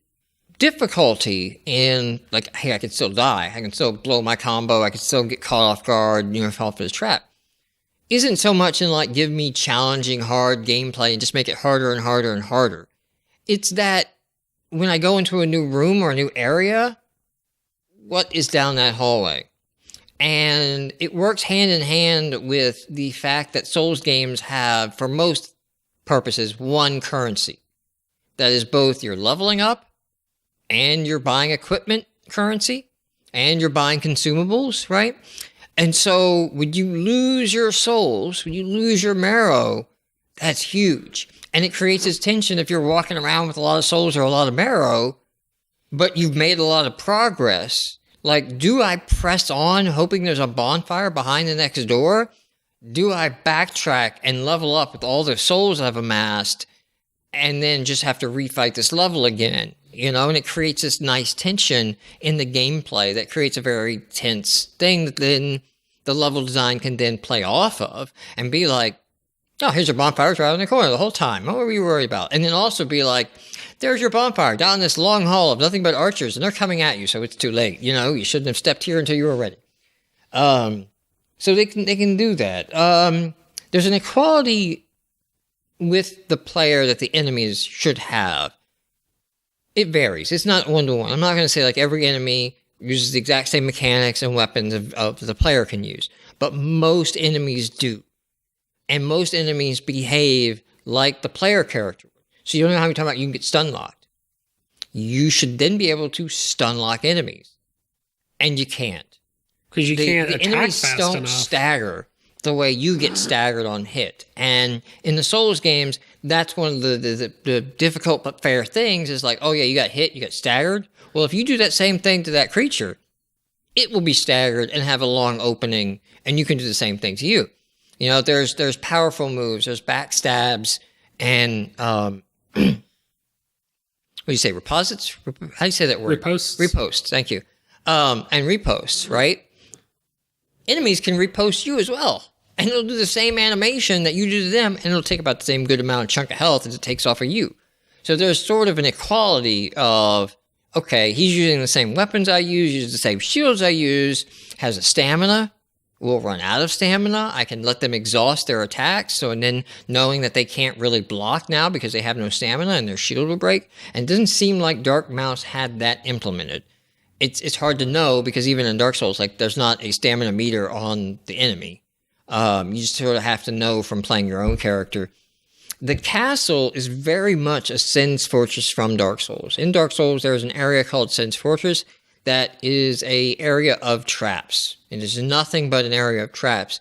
difficulty in, like, hey, I can still die. I can still blow my combo. I can still get caught off guard, fall for this trap. Isn't so much in, like, give me challenging, hard gameplay and just make it harder and harder and harder. It's that when I go into a new room or a new area, what is down that hallway? And it works hand in hand with the fact that Souls games have, for most purposes, one currency. That is both your leveling up, and you're buying equipment currency, and you're buying consumables, right? And so when you lose your souls, when you lose your marrow, that's huge. And it creates this tension if you're walking around with a lot of souls or a lot of marrow, but you've made a lot of progress. Like, do I press on hoping there's a bonfire behind the next door? Do I backtrack and level up with all the souls I've amassed and then just have to refight this level again? And it creates this nice tension in the gameplay that creates a very tense thing that then the level design can then play off of and be like, oh, here's your bonfire right in the corner the whole time. What were you worried about? And then also be like, there's your bonfire down this long hall of nothing but archers, and they're coming at you, so it's too late. You shouldn't have stepped here until you were ready. So they can do that. There's an equality with the player that the enemies should have. It varies. It's not one-to-one. I'm not going to say like every enemy uses the exact same mechanics and weapons of the player can use, but most enemies do. And most enemies behave like the player character would. So you don't know how many times you can get stun locked. You should then be able to stun lock enemies. And you can't. Because you can't attack enemies fast don't enough. stagger the way you get staggered on hit. And in the Souls games, that's one of the difficult but fair things is like, oh yeah, you got hit, you got staggered. Well, if you do that same thing to that creature, it will be staggered and have a long opening, and you can do the same thing to you. There's powerful moves, there's backstabs, and what do you say, reposits? How do you say that word? Reposts. Reposts, thank you. And reposts, right? Enemies can repost you as well. And it'll do the same animation that you do to them, and it'll take about the same good amount of chunk of health as it takes off of you. So there's sort of an equality of, okay, he's using the same weapons I use, uses the same shields I use, has a stamina, will run out of stamina. I can let them exhaust their attacks, and then knowing that they can't really block now because they have no stamina and their shield will break. And it doesn't seem like DarkMaus had that implemented. It's hard to know because even in Dark Souls, like there's not a stamina meter on the enemy. You just sort of have to know from playing your own character. The castle is very much a Sin's Fortress from Dark Souls. In Dark Souls, there is an area called Sin's Fortress that is an area of traps. It is nothing but an area of traps.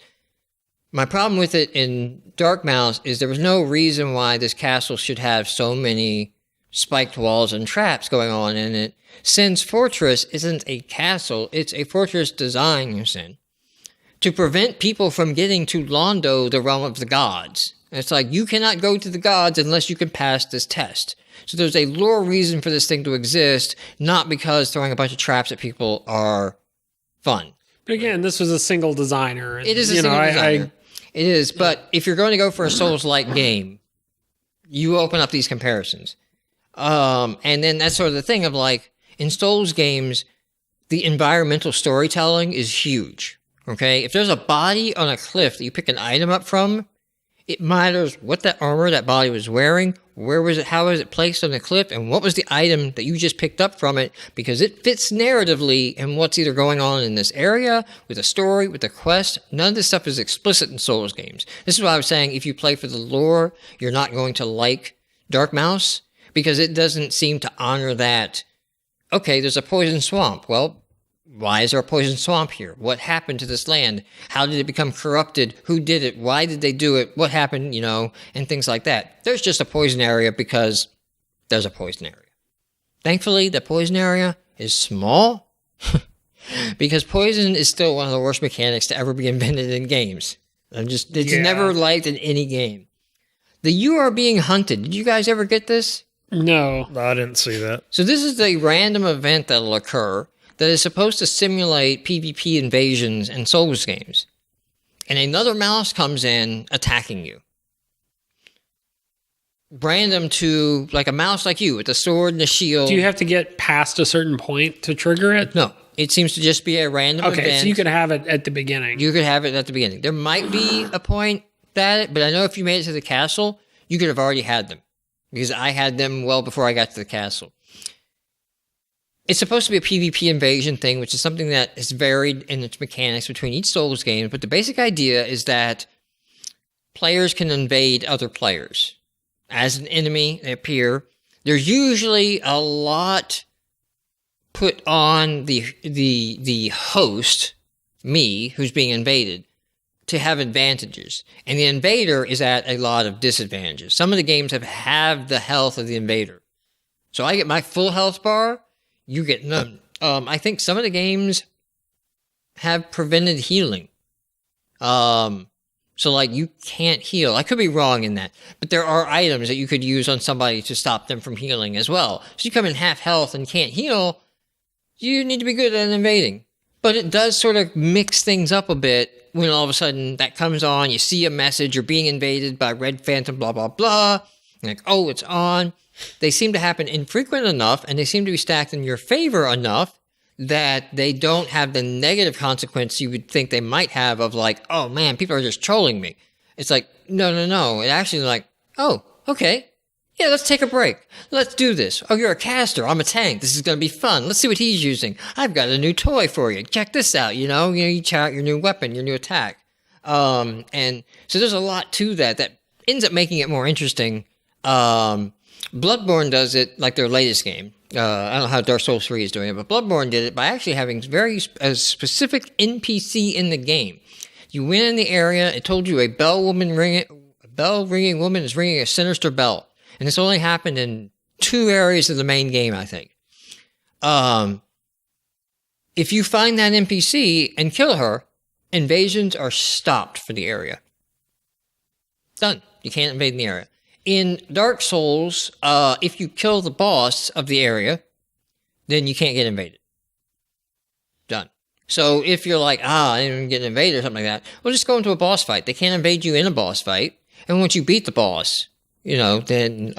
My problem with it in DarkMaus is there was no reason why this castle should have so many spiked walls and traps going on in it. Sin's Fortress isn't a castle, it's a fortress designed, Sin, to prevent people from getting to Londo, the realm of the gods. And it's like, you cannot go to the gods unless you can pass this test. So there's a lore reason for this thing to exist, not because throwing a bunch of traps at people are fun. But again, this was a single designer. And, it is a single designer. It is, but if you're going to go for a Souls-like game, you open up these comparisons. And then that's sort of the thing of like, in Souls games, the environmental storytelling is huge. Okay? If there's a body on a cliff that you pick an item up from, it matters what that armor that body was wearing, where was it, how was it placed on the cliff, and what was the item that you just picked up from it, because it fits narratively in what's either going on in this area, with the story, with the quest. None of this stuff is explicit in Souls games. This is why I was saying if you play for the lore, you're not going to like DarkMaus, because it doesn't seem to honor that, okay, there's a poison swamp. Well, why is there a poison swamp here? What happened to this land? How did it become corrupted? Who did it? Why did they do it? What happened, and things like that. There's just a poison area because there's a poison area. Thankfully, the poison area is small. because poison is still one of the worst mechanics to ever be invented in games. It's never liked in any game. The You Are Being Hunted. Did you guys ever get this? No. I didn't see that. So this is the random event that'll occur that is supposed to simulate PvP invasions in Souls games. And another mouse comes in attacking you. Random to like a mouse like you with a sword and a shield. Do you have to get past a certain point to trigger it? No. It seems to just be a random event. Okay, so you could have it at the beginning. You could have it at the beginning. There might be a point at it, but I know if you made it to the castle, you could have already had them. Because I had them well before I got to the castle. It's supposed to be a PvP invasion thing, which is something that is varied in its mechanics between each Souls game, but the basic idea is that players can invade other players. As an enemy, they appear. There's usually a lot put on the host, me, who's being invaded, to have advantages. And the invader is at a lot of disadvantages. Some of the games have the health of the invader. So I get my full health bar, you get none. I think some of the games have prevented healing. So like you can't heal. I could be wrong in that. But there are items that you could use on somebody to stop them from healing as well. So you come in half health and can't heal, you need to be good at invading. But it does sort of mix things up a bit when all of a sudden that comes on, you see a message, you're being invaded by Red Phantom, blah, blah, blah. Like, oh, it's on. They seem to happen infrequent enough, and they seem to be stacked in your favor enough that they don't have the negative consequence you would think they might have of like, oh man, people are just trolling me. It's like, no. It actually is like, oh, okay. Yeah, let's take a break. Let's do this. Oh, you're a caster. I'm a tank. This is going to be fun. Let's see what he's using. I've got a new toy for you. Check this out. You check out your new weapon, your new attack. And so there's a lot to that ends up making it more interesting. Bloodborne does it like their latest game. I don't know how Dark Souls 3 is doing it, but Bloodborne did it by actually having a specific NPC in the game. You went in the area, it told you a bell ringing woman is ringing a sinister bell. And this only happened in 2 areas of the main game, I think. If you find that NPC and kill her, invasions are stopped for the area. Done. You can't invade in the area. In Dark Souls, if you kill the boss of the area, then you can't get invaded. Done. So if you're like, I didn't get invaded or something like that, well, just go into a boss fight. They can't invade you in a boss fight. And once you beat the boss, then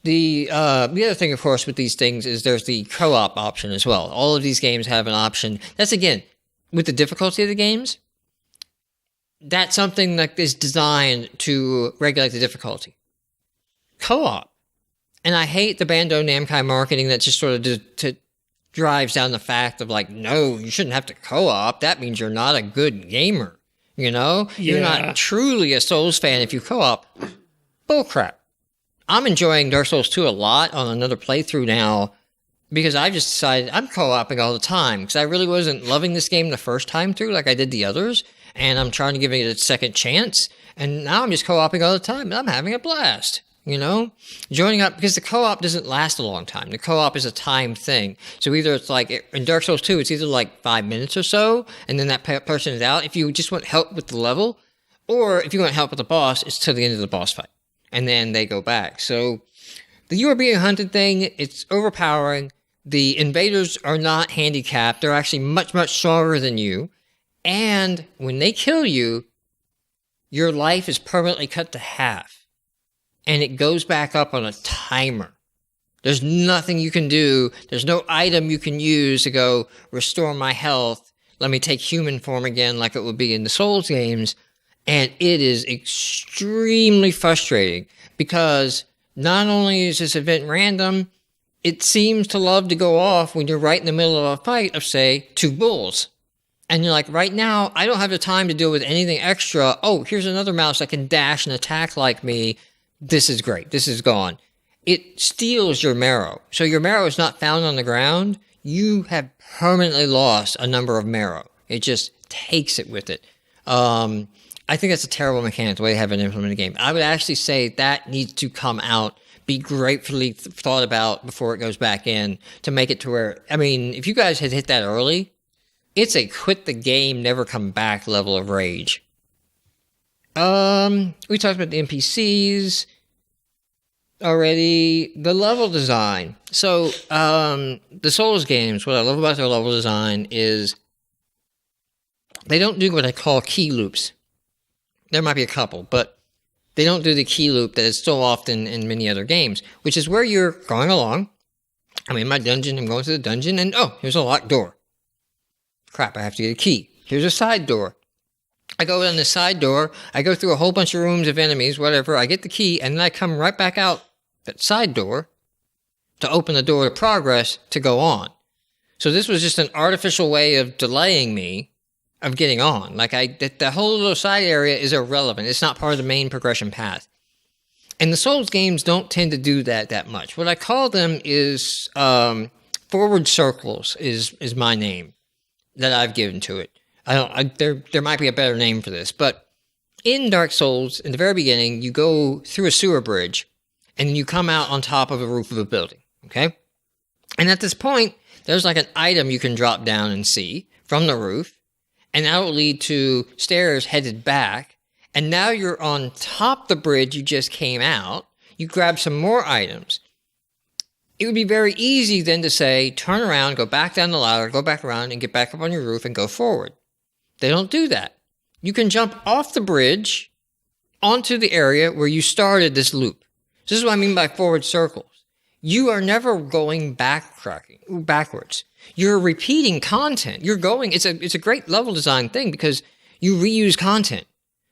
the other thing, of course, with these things is there's the co-op option as well. All of these games have an option. That's, again, with the difficulty of the games, that's something that is designed to regulate the difficulty. Co-op. And I hate the Bandai Namco marketing that just sort of drives down the fact of like, no, you shouldn't have to co-op. That means you're not a good gamer. You're not truly a Souls fan if you co-op. Bullcrap. I'm enjoying Dark Souls 2 a lot on another playthrough now because I've just decided I'm co-oping all the time because I really wasn't loving this game the first time through like I did the others, and I'm trying to give it a second chance, and now I'm just co-oping all the time, and I'm having a blast. Joining up, because the co-op doesn't last a long time. The co-op is a time thing. So either it's like, in Dark Souls 2, it's either like 5 minutes or so, and then that person is out if you just want help with the level, or if you want help with the boss, it's till the end of the boss fight. And then they go back. So the You Are Being Hunted thing, it's overpowering. The invaders are not handicapped. They're actually much, much stronger than you. And when they kill you, your life is permanently cut to half. And it goes back up on a timer. There's nothing you can do. There's no item you can use to go restore my health. Let me take human form again like it would be in the Souls games. And it is extremely frustrating because not only is this event random, it seems to love to go off when you're right in the middle of a fight of, say, 2 bulls. And you're like, right now, I don't have the time to deal with anything extra. Oh, here's another mouse that can dash and attack like me. This is great. This is gone. It steals your marrow. So your marrow is not found on the ground. You have permanently lost a number of marrow. It just takes it with it. I think that's a terrible mechanic, the way they have it implemented in the game. I would actually say that needs to come out be gratefully thought about before it goes back in to make it to where, I mean, if you guys had hit that early, it's a quit the game, never come back level of rage. We talked about the NPCs already. The level design. So, the Souls games, what I love about their level design is they don't do what I call key loops. There might be a couple, but they don't do the key loop that is so often in many other games, which is where you're going along. I'm in my dungeon, I'm going to the dungeon, and oh, here's a locked door. Crap, I have to get a key. Here's a side door. I go down the side door, I go through a whole bunch of rooms of enemies, whatever, I get the key, and then I come right back out that side door to open the door to progress to go on. So this was just an artificial way of delaying me of getting on. Like, the whole little side area is irrelevant. It's not part of the main progression path. And the Souls games don't tend to do that much. What I call them is forward circles is my name that I've given to it. There might be a better name for this, but in Dark Souls, in the very beginning, you go through a sewer bridge, and then you come out on top of the roof of a building, okay? And at this point, there's like an item you can drop down and see from the roof, and that will lead to stairs headed back, and now you're on top of the bridge you just came out, you grab some more items. It would be very easy then to say, turn around, go back down the ladder, go back around, and get back up on your roof and go forward. They don't do that. You can jump off the bridge onto the area where you started this loop. This is what I mean by forward circles. You are never going backwards. You're repeating content. You're going, it's a great level design thing because you reuse content.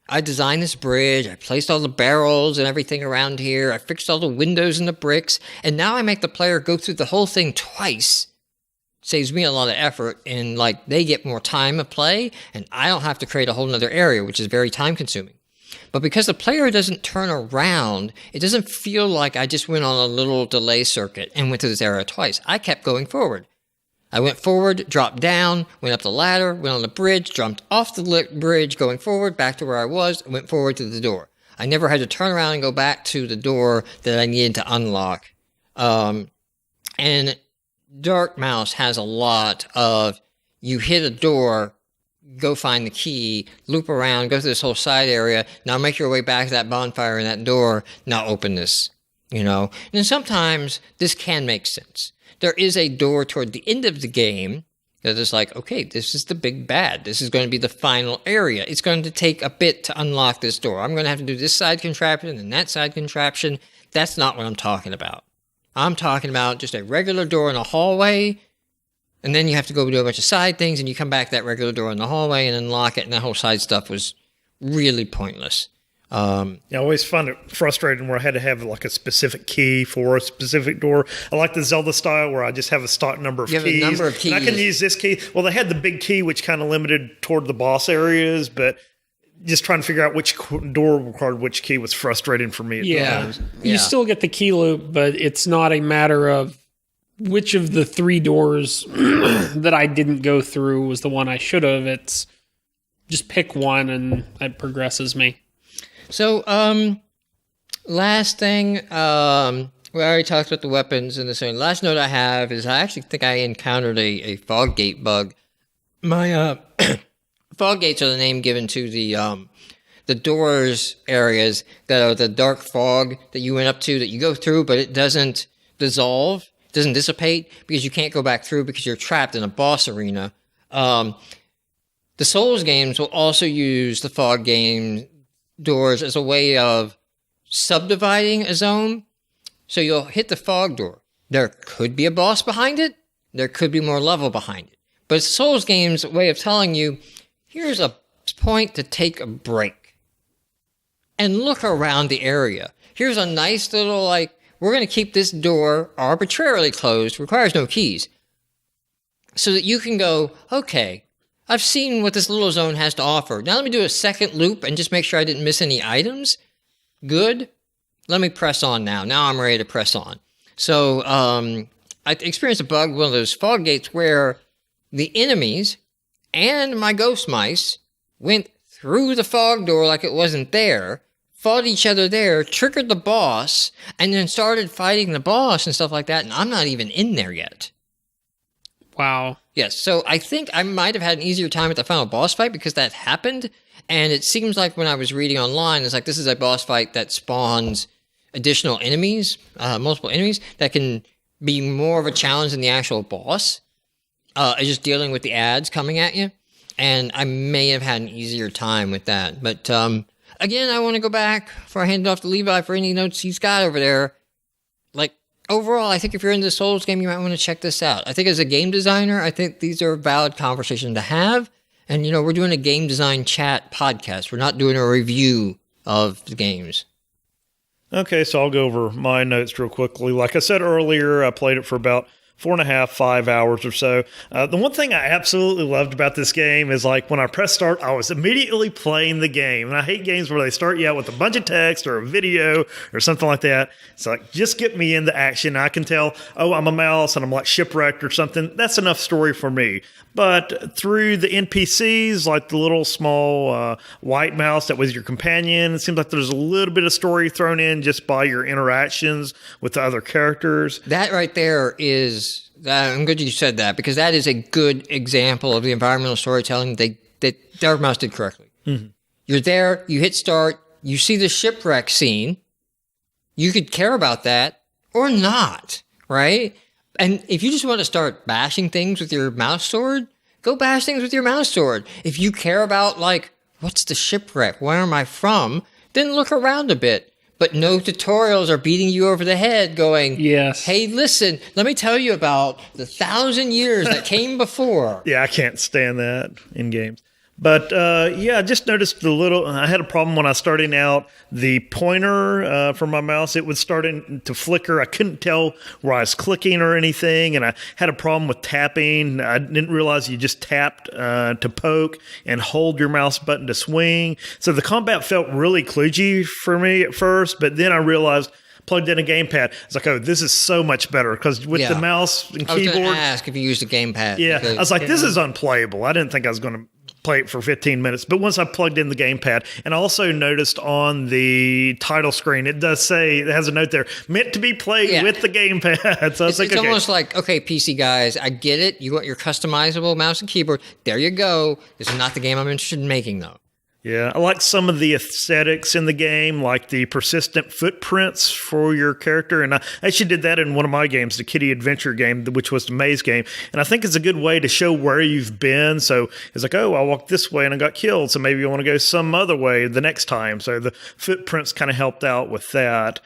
I designed this bridge, I placed all the barrels and everything around here, I fixed all the windows and the bricks, and now I make the player go through the whole thing twice. Saves me a lot of effort, and like they get more time to play, and I don't have to create a whole nother area, which is very time consuming. But because the player doesn't turn around, it doesn't feel like I just went on a little delay circuit and went through this area twice. I kept going forward. I went forward, dropped down, went up the ladder, went on the bridge, jumped off the bridge, going forward, back to where I was, and went forward to the door. I never had to turn around and go back to the door that I needed to unlock. And DarkMaus has a lot of, you hit a door, go find the key, loop around, go through this whole side area, now make your way back to that bonfire and that door, now open this, you know. And sometimes this can make sense. There is a door toward the end of the game that is like, okay, this is the big bad. This is going to be the final area. It's going to take a bit to unlock this door. I'm going to have to do this side contraption and that side contraption. That's not what I'm talking about. I'm talking about just a regular door in a hallway, and then you have to go do a bunch of side things, and you come back to that regular door in the hallway and unlock it, and that whole side stuff was really pointless. I always found it frustrating where I had to have like a specific key for a specific door. I like the Zelda style where I just have a stock number of keys. You have a number of keys. And I can use this key. Well, they had the big key, which kind of limited toward the boss areas, but just trying to figure out which door required which key was frustrating for me at times. You still get the key loop, but it's not a matter of which of the 3 doors that I didn't go through was the one I should have. It's just pick one and that progresses me. So, last thing, we already talked about the weapons and the same. Last note I have is I actually think I encountered a fog gate bug. My, fog gates are the name given to the doors areas that are the dark fog that you went up to that you go through, but it doesn't dissolve, doesn't dissipate because you can't go back through because you're trapped in a boss arena. The Souls games will also use the fog game doors as a way of subdividing a zone. So you'll hit the fog door. There could be a boss behind it. There could be more level behind it. But it's Souls games' way of telling you, here's a point to take a break and look around the area. Here's a nice little, like, we're going to keep this door arbitrarily closed, requires no keys, so that you can go, okay, I've seen what this little zone has to offer. Now let me do a second loop and just make sure I didn't miss any items. Good. Let me press on now. Now I'm ready to press on. So I experienced a bug, one of those fog gates, where the enemies and my ghost mice went through the fog door like it wasn't there, fought each other there, triggered the boss, and then started fighting the boss and stuff like that, and I'm not even in there yet. Wow. Yes, so I think I might have had an easier time at the final boss fight because that happened, and it seems like when I was reading online, it's like this is a boss fight that spawns additional enemies, multiple enemies, that can be more of a challenge than the actual boss. Just dealing with the ads coming at you, and I may have had an easier time with that. But again, I want to go back before I hand it off to Levi for any notes he's got over there. Like, overall, I think if you're into the Souls game, you might want to check this out. I think as a game designer, I think these are a valid conversation to have. And, you know, we're doing a game design chat podcast. We're not doing a review of the games. Okay, so I'll go over my notes real quickly. Like I said earlier, I played it for about 4.5, 5 hours or so. The one thing I absolutely loved about this game is like when I pressed start, I was immediately playing the game. And I hate games where they start you out with a bunch of text or a video or something like that. It's like, just get me into action. I can tell, oh, I'm a mouse and I'm like shipwrecked or something. That's enough story for me. But through the NPCs, like the little small white mouse that was your companion, it seems like there's a little bit of story thrown in just by your interactions with the other characters. That right there is, I'm glad you said that, because that is a good example of the environmental storytelling that DarkMaus did correctly. Mm-hmm. You're there, you hit start, you see the shipwreck scene, you could care about that or not, right? And if you just want to start bashing things with your mouse sword, go bash things with your mouse sword. If you care about, like, what's the shipwreck? Where am I from? Then look around a bit. But no tutorials are beating you over the head going, yes, hey, listen, let me tell you about the 1,000 years that came before. Yeah, I can't stand that in games. But yeah, I just noticed I had a problem when I was starting out. The pointer for my mouse, it was starting to flicker. I couldn't tell where I was clicking or anything. And I had a problem with tapping. I didn't realize you just tapped to poke and hold your mouse button to swing. So the combat felt really kludgy for me at first. But then I realized, plugged in a gamepad. It's like, oh, this is so much better because with the mouse and keyboard. I was going to ask if you used a gamepad. Yeah, I was like, this is unplayable. I didn't think I was going to play it for 15 minutes. But once I plugged in the gamepad, and I also noticed on the title screen, it does say, it has a note there, meant to be played with the gamepad. So it's almost like, okay, PC guys, I get it. You want your customizable mouse and keyboard. There you go. This is not the game I'm interested in making, though. Yeah, I like some of the aesthetics in the game, like the persistent footprints for your character. And I actually did that in one of my games, the Kitty Adventure game, which was the maze game. And I think it's a good way to show where you've been. So it's like, oh, I walked this way and I got killed. So maybe you want to go some other way the next time. So the footprints kind of helped out with that.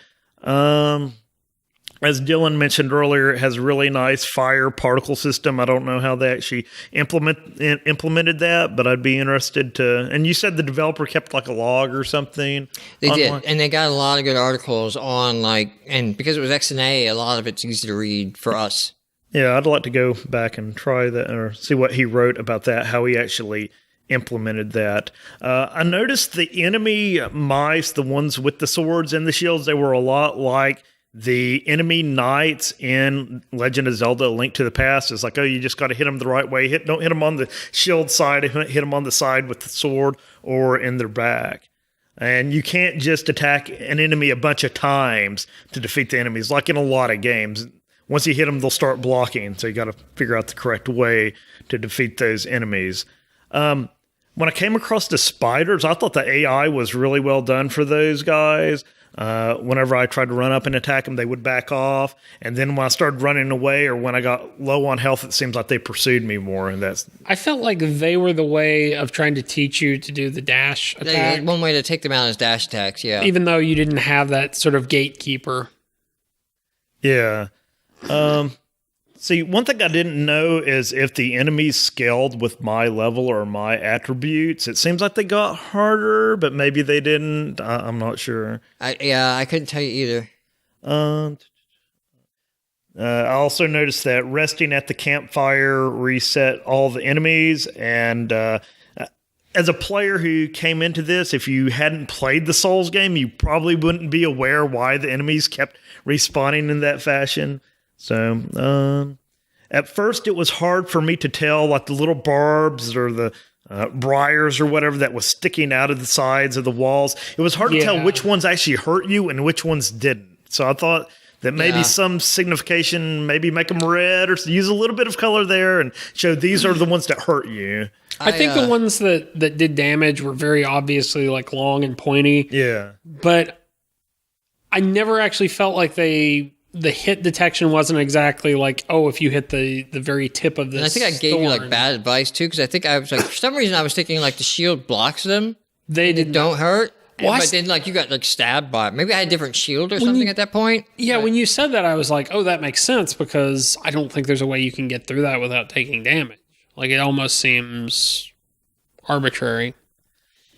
As Dylan mentioned earlier, it has a really nice fire particle system. I don't know how they actually implemented that, but I'd be interested to. And you said the developer kept like a log or something. They did, and they got a lot of good articles on and because it was XNA, a lot of it's easy to read for us. Yeah, I'd like to go back and try that or see what he wrote about that, how he actually implemented that. I noticed the enemy mice, the ones with the swords and the shields, they were a lot like the enemy knights in Legend of Zelda: A Link to the Past. Is like, oh, you just got to hit them the right way. Don't hit them on the shield side. Hit them on the side with the sword or in their back. And you can't just attack an enemy a bunch of times to defeat the enemies. Like in a lot of games, once you hit them, they'll start blocking. So you got to figure out the correct way to defeat those enemies. When I came across the spiders, I thought the AI was really well done for those guys. Whenever I tried to run up and attack them, they would back off. And then when I started running away or when I got low on health, it seems like they pursued me more. And I felt like they were the way of trying to teach you to do the dash attack. One way to take them out is dash attacks, yeah. Even though you didn't have that sort of gatekeeper. Yeah. See, one thing I didn't know is if the enemies scaled with my level or my attributes. It seems like they got harder, but maybe they didn't. I'm not sure. I couldn't tell you either. I also noticed that resting at the campfire reset all the enemies. And as a player who came into this, if you hadn't played the Souls game, you probably wouldn't be aware why the enemies kept respawning in that fashion. So, at first it was hard for me to tell, like the little barbs or the briars or whatever that was sticking out of the sides of the walls. It was hard to tell which ones actually hurt you and which ones didn't. So I thought that maybe some signification, maybe make them red or use a little bit of color there and show these are the ones that hurt you. I think the ones that did damage were very obviously like long and pointy. Yeah. But I never actually felt like the hit detection wasn't exactly like, oh, if you hit the very tip of this. And I think I gave you like bad advice too, because I think I was like, for some reason I was thinking like the shield blocks them. They don't hurt. Well, but then like you got like stabbed by it. Maybe I had a different shield or something at that point. Yeah, when you said that, I was like, oh, that makes sense, because I don't think there's a way you can get through that without taking damage. Like, it almost seems arbitrary.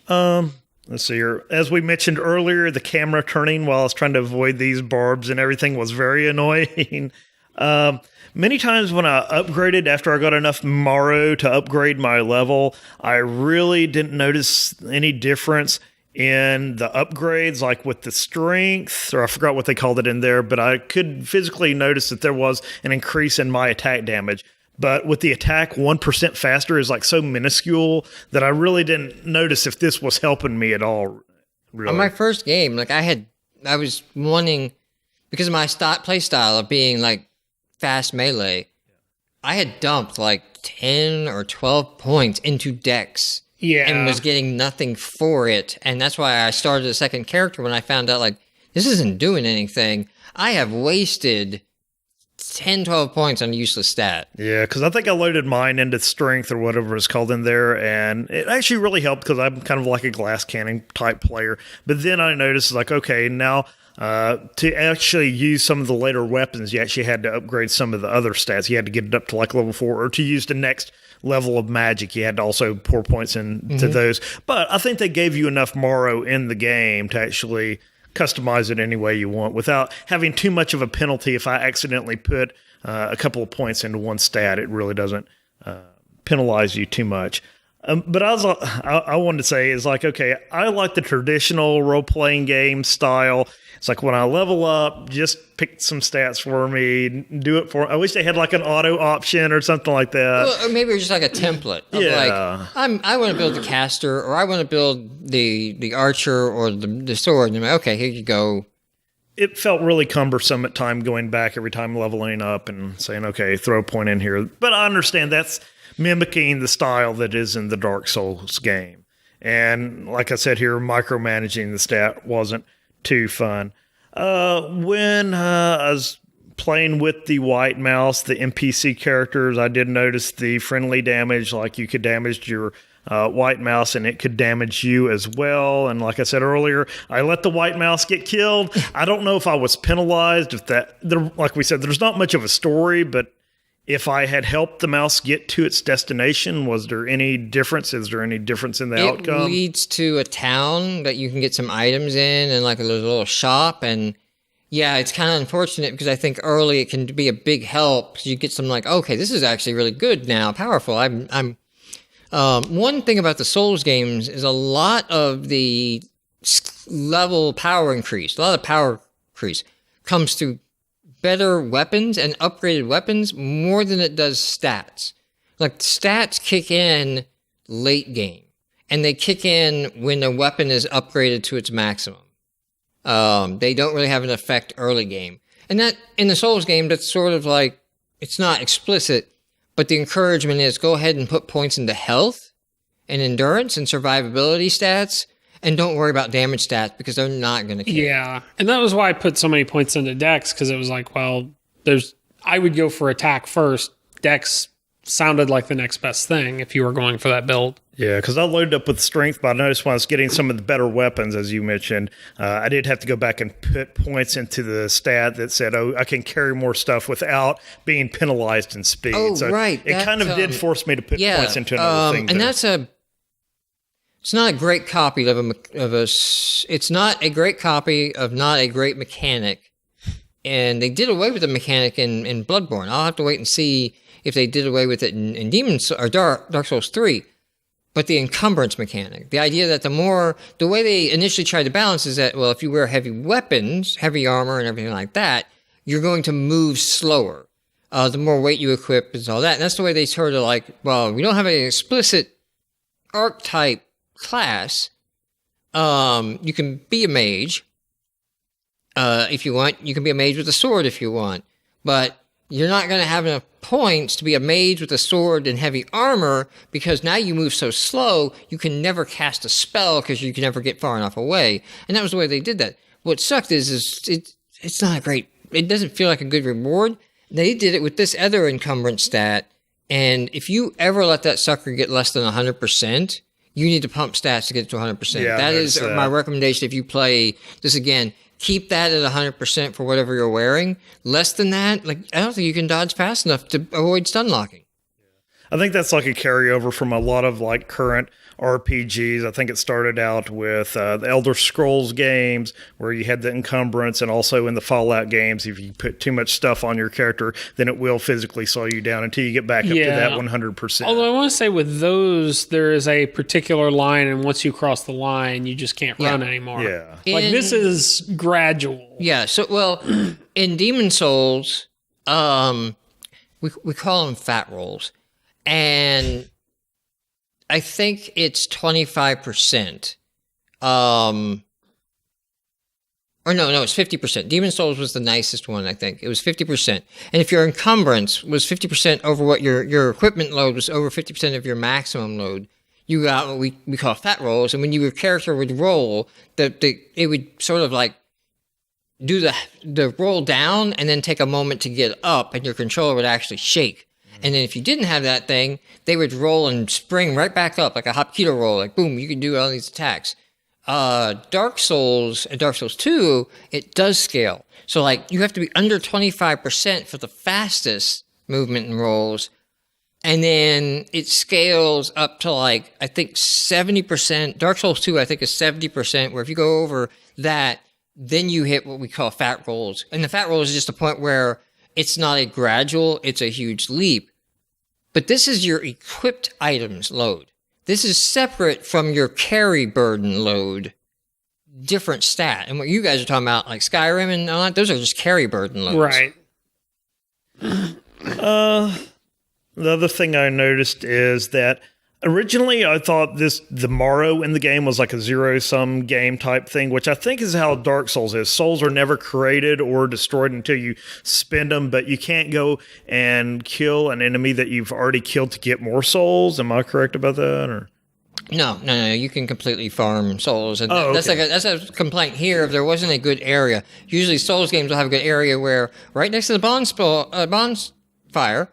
Let's see here. As we mentioned earlier, the camera turning while I was trying to avoid these barbs and everything was very annoying. Many times when I upgraded after I got enough Morrow to upgrade my level, I really didn't notice any difference in the upgrades, like with the strength, or I forgot what they called it in there, but I could physically notice that there was an increase in my attack damage. But with the attack 1% faster is like so minuscule that I really didn't notice if this was helping me at all. Really. On my first game, like I was wanting, because of my play style of being like fast melee, I had dumped like 10 or 12 points into Dex. Yeah. And was getting nothing for it. And that's why I started a second character when I found out, like, this isn't doing anything. I have wasted 10, 12 points on a useless stat. Yeah, because I think I loaded mine into strength or whatever it's called in there, and it actually really helped because I'm kind of like a glass cannon type player. But then I noticed, like, okay, now to actually use some of the later weapons, you actually had to upgrade some of the other stats. You had to get it up to like level 4, or to use the next level of magic, you had to also pour points into those. But I think they gave you enough Morrow in the game to actually customize it any way you want without having too much of a penalty. If I accidentally put a couple of points into one stat, it really doesn't penalize you too much. But I wanted to say is like, okay, I like the traditional role-playing game style. It's like when I level up, just pick some stats for me, do it for. I wish they had like an auto option or something like that. Well, or maybe it's just like a template. Of like, I want to build the caster, or I want to build the archer or the sword. And I'm like, okay, here you go. It felt really cumbersome at time going back every time leveling up and saying, okay, throw a point in here. But I understand that's mimicking the style that is in the Dark Souls game. And like I said here, micromanaging the stat wasn't too fun. When I was playing with the white mouse, the NPC characters, I did notice the friendly damage, like you could damage your white mouse and it could damage you as well. And like I said earlier, I let the white mouse get killed. I don't know if I was penalized, like we said, there's not much of a story, but if I had helped the mouse get to its destination, was there any difference? Is there any difference in the outcome? It leads to a town that you can get some items in and like a little shop. And yeah, it's kind of unfortunate because I think early it can be a big help. So you get some like, okay, this is actually really good now, powerful. One thing about the Souls games is a lot of the level power increase, comes through better weapons and upgraded weapons more than it does stats. Like stats kick in late game, and they kick in when the weapon is upgraded to its maximum. They don't really have an effect early game. And that in the Souls game, that's sort of like, it's not explicit, but the encouragement is go ahead and put points into health and endurance and survivability stats. And don't worry about damage stats because they're not going to kill. Yeah, and that was why I put so many points into Dex, because it was like, well, I would go for attack first. Dex sounded like the next best thing if you were going for that build. Yeah, because I loaded up with strength, but I noticed when I was getting some of the better weapons, as you mentioned, I did have to go back and put points into the stat that said, oh, I can carry more stuff without being penalized in speed. Oh, so right. It kind of did force me to put points into another thing. And it's not a great copy it's not a great copy of not a great mechanic. And they did away with the mechanic in Bloodborne. I'll have to wait and see if they did away with it in Dark Souls 3. But the encumbrance mechanic, the idea that the way they initially tried to balance is that, well, if you wear heavy weapons, heavy armor and everything like that, you're going to move slower. The more weight you equip is all that. And that's the way they sort of like, well, we don't have an explicit archetype class, you can be a mage if you want. You can be a mage with a sword if you want, but you're not going to have enough points to be a mage with a sword and heavy armor, because now you move so slow, you can never cast a spell because you can never get far enough away. And that was the way they did that. What sucked is it's not great. It doesn't feel like a good reward. They did it with this other encumbrance stat, and if you ever let that sucker get less than 100%, you need to pump stats to get to 100%. Yeah, that is my recommendation if you play this again. Keep that at 100% for whatever you're wearing. Less than that, like, I don't think you can dodge fast enough to avoid stun locking. I think that's like a carryover from a lot of like current RPGs. I think it started out with the Elder Scrolls games where you had the encumbrance, and also in the Fallout games, if you put too much stuff on your character, then it will physically slow you down until you get back up to that 100%. Although I want to say with those, there is a particular line, and once you cross the line, you just can't run anymore. Yeah. Like this is gradual. Yeah. So, well, in Demon Souls, we call them fat rolls. And I think it's 25%. Or no, it's 50%. Demon Souls was the nicest one, I think. It was 50%. And if your encumbrance was 50% over what your equipment load was over 50% of your maximum load, you got what we call fat rolls. And when your character would roll, it would sort of like do the roll down and then take a moment to get up, and your controller would actually shake. And then if you didn't have that thing, they would roll and spring right back up like a Hapkido roll. Like, boom, you can do all these attacks. Dark Souls and Dark Souls 2, it does scale. So, like, you have to be under 25% for the fastest movement and rolls. And then it scales up to, like, I think 70%. Dark Souls 2, I think, is 70%, where if you go over that, then you hit what we call fat rolls. And the fat rolls is just a point where it's not a gradual, it's a huge leap. But this is your equipped items load. This is separate from your carry burden load. Different stat. And what you guys are talking about, like Skyrim and all that, those are just carry burden loads. Right. The other thing I noticed is that originally I thought the Morrow in the game was like a zero-sum game type thing, which I think is how Dark Souls is. Souls are never created or destroyed until you spend them, but you can't go and kill an enemy that you've already killed to get more souls. Am I correct about that? Or No. You can completely farm souls, and okay. that's a complaint here. If there wasn't a good area, usually Souls games will have a good area where right next to the bonfire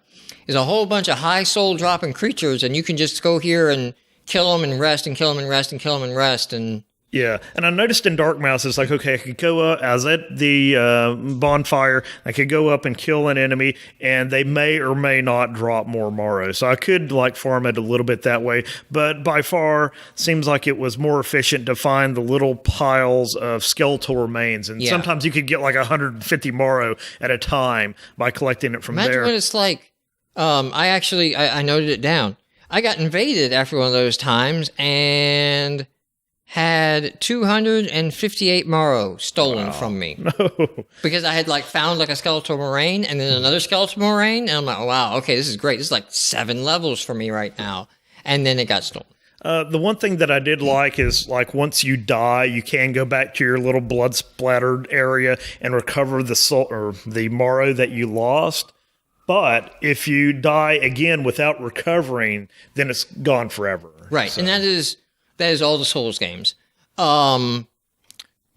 is a whole bunch of high soul dropping creatures, and you can just go here and kill them and rest and kill them and rest and kill them and rest. And yeah, and I noticed in DarkMaus, it's like, okay, I could go up, I was at the bonfire, I could go up and kill an enemy, and they may or may not drop more Morrow. So I could like farm it a little bit that way, but by far seems like it was more efficient to find the little piles of skeletal remains, and sometimes you could get like 150 Morrow at a time by collecting it from imagine there. What it's like. I noted it down. I got invaded after one of those times and had 258 Morrow stolen from me. No. Because I had like found like a skeletal moraine and then another skeletal moraine, and I'm like, oh, wow, okay, this is great. This is like 7 levels for me right now. And then it got stolen. The one thing that I did like is, like, once you die, you can go back to your little blood splattered area and recover the soul or the Morrow that you lost. But if you die again without recovering, then it's gone forever. Right, so. And that is all the Souls games. For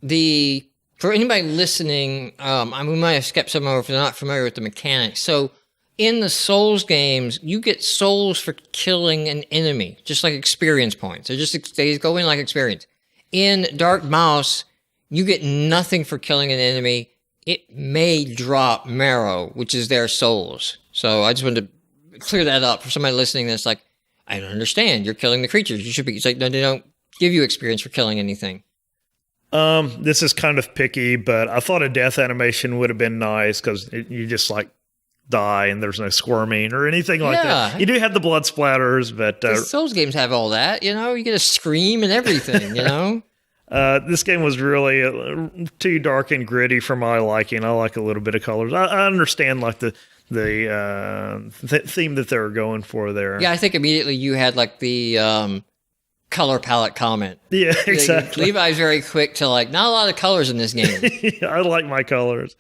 anybody listening, we might have skipped some over if they're not familiar with the mechanics. So in the Souls games, you get souls for killing an enemy, just like experience points. They go in like experience. In DarkMaus, you get nothing for killing an enemy. It may drop marrow, which is their souls. So I just wanted to clear that up for somebody listening that's like, I don't understand. You're killing the creatures. You should be. It's like, no, they don't give you experience for killing anything. This is kind of picky, but I thought a death animation would have been nice because you just like die and there's no squirming or anything like that. You do have the blood splatters, but the Souls games have all that. You know, you get a scream and everything. You know. This game was really too dark and gritty for my liking. I like a little bit of colors. I understand like the theme that they were going for there. Yeah, I think immediately you had like the color palette comment. Yeah, exactly. Levi's very quick to like, not a lot of colors in this game. I like my colors.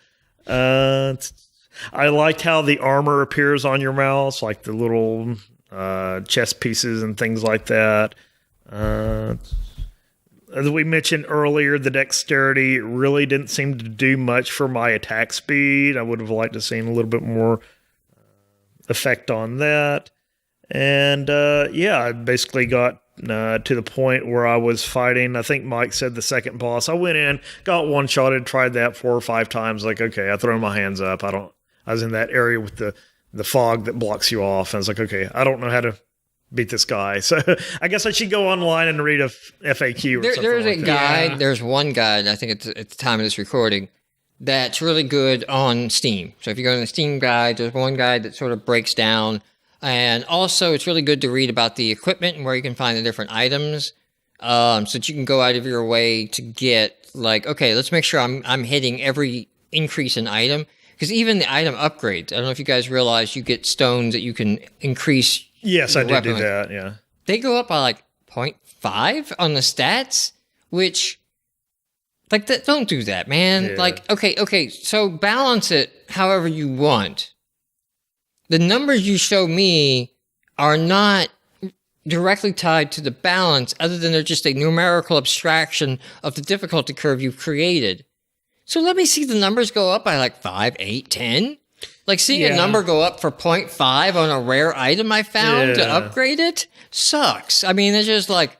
I liked how the armor appears on your mouse, like the little chest pieces and things like that. As we mentioned earlier, the dexterity really didn't seem to do much for my attack speed. I would have liked to seen a little bit more effect on that. And I basically got to the point where I was fighting. I think Mike said the second boss. I went in, got one-shotted, tried that 4 or 5 times. Like, okay, I throw my hands up. I was in that area with the fog that blocks you off. And I was like, okay, I don't know how to beat this guy. So I guess I should go online and read a FAQ or something. There's like a that. guide. Yeah. There's one guide, I think at the time of this recording, that's really good on Steam. So if you go to the Steam guide, there's one guide that sort of breaks down. And also, it's really good to read about the equipment and where you can find the different items, so that you can go out of your way to get, like, okay, let's make sure I'm hitting every increase in item. Because even the item upgrades, I don't know if you guys realize you get stones that you can increase. Yes, I did do weapon. that, yeah. They go up by like 0.5 on the stats, which, like, don't do that, man. Yeah. Like, okay, so balance it however you want. The numbers you show me are not directly tied to the balance, other than they're just a numerical abstraction of the difficulty curve you've created. So let me see the numbers go up by like 5, 8, 10. Like seeing a number go up for 0.5 on a rare item I found to upgrade it sucks. I mean, it's just like,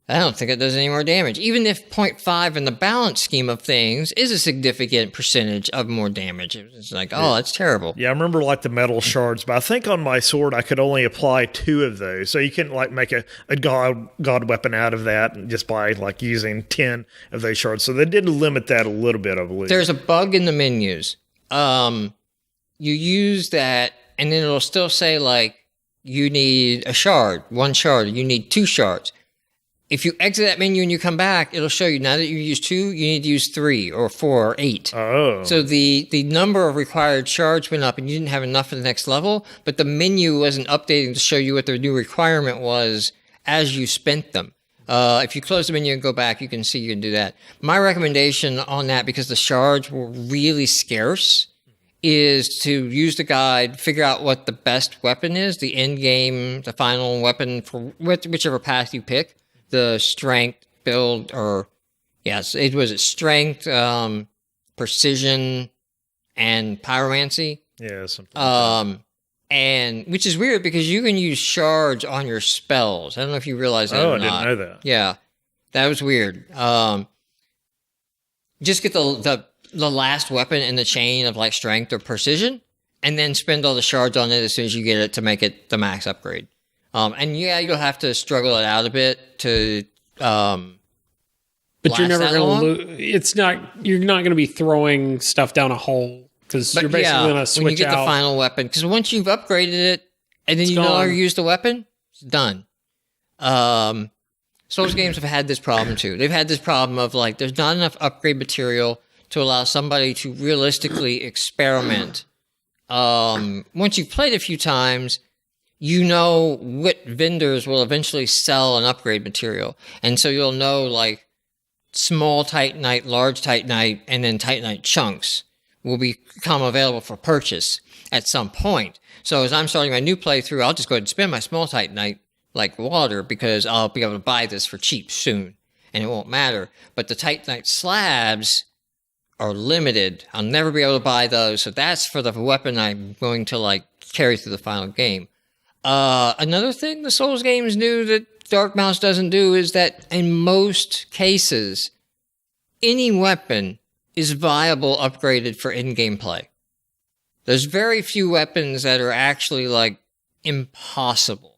I don't think it does any more damage. Even if 0.5 in the balance scheme of things is a significant percentage of more damage. It's like, oh, that's terrible. Yeah, I remember like the metal shards, but I think on my sword I could only apply 2 of those. So you can like make a god weapon out of that just by like using 10 of those shards. So they did limit that a little bit, I believe. There's a bug in the menus. You use that, and then it'll still say like, you need a shard, 1 shard, you need 2 shards. If you exit that menu and you come back, it'll show you now that you use 2, you need to use 3 or 4 or 8. Oh. So the number of required shards went up and you didn't have enough for the next level, but the menu wasn't updating to show you what their new requirement was as you spent them. If you close the menu and go back, you can see you can do that. My recommendation on that, because the shards were really scarce, is to use the guide, figure out what the best weapon is, the end game, the final weapon for whichever path you pick. The strength build, or yes, it was strength, precision, and pyromancy. Yeah, something like that. And which is weird because you can use shards on your spells. I don't know if you realize that. Oh, or I didn't not. know that. Yeah, that was weird. Just get the last weapon in the chain of like strength or precision, and then spend all the shards on it as soon as you get it to make it the max upgrade. And yeah, you'll have to struggle it out a bit to. But you're never going to lose. It's not. You're not going to be throwing stuff down a hole because you're basically going to switch out. When you get the final weapon, because once you've upgraded it and then you no longer use the weapon, it's done. Souls games have had this problem too. They've had this problem of like there's not enough upgrade material to allow somebody to realistically experiment. Once you've played a few times, you know what vendors will eventually sell an upgrade material. And so you'll know like small Titanite, large Titanite, and then Titanite chunks will become available for purchase at some point. So as I'm starting my new playthrough, I'll just go ahead and spend my small Titanite like water because I'll be able to buy this for cheap soon and it won't matter. But the Titanite slabs are limited. I'll never be able to buy those. So that's for the weapon I'm going to like carry through the final game. Another thing the Souls games do that DarkMaus doesn't do is that in most cases, any weapon is viable upgraded for in-game play. There's very few weapons that are actually like impossible.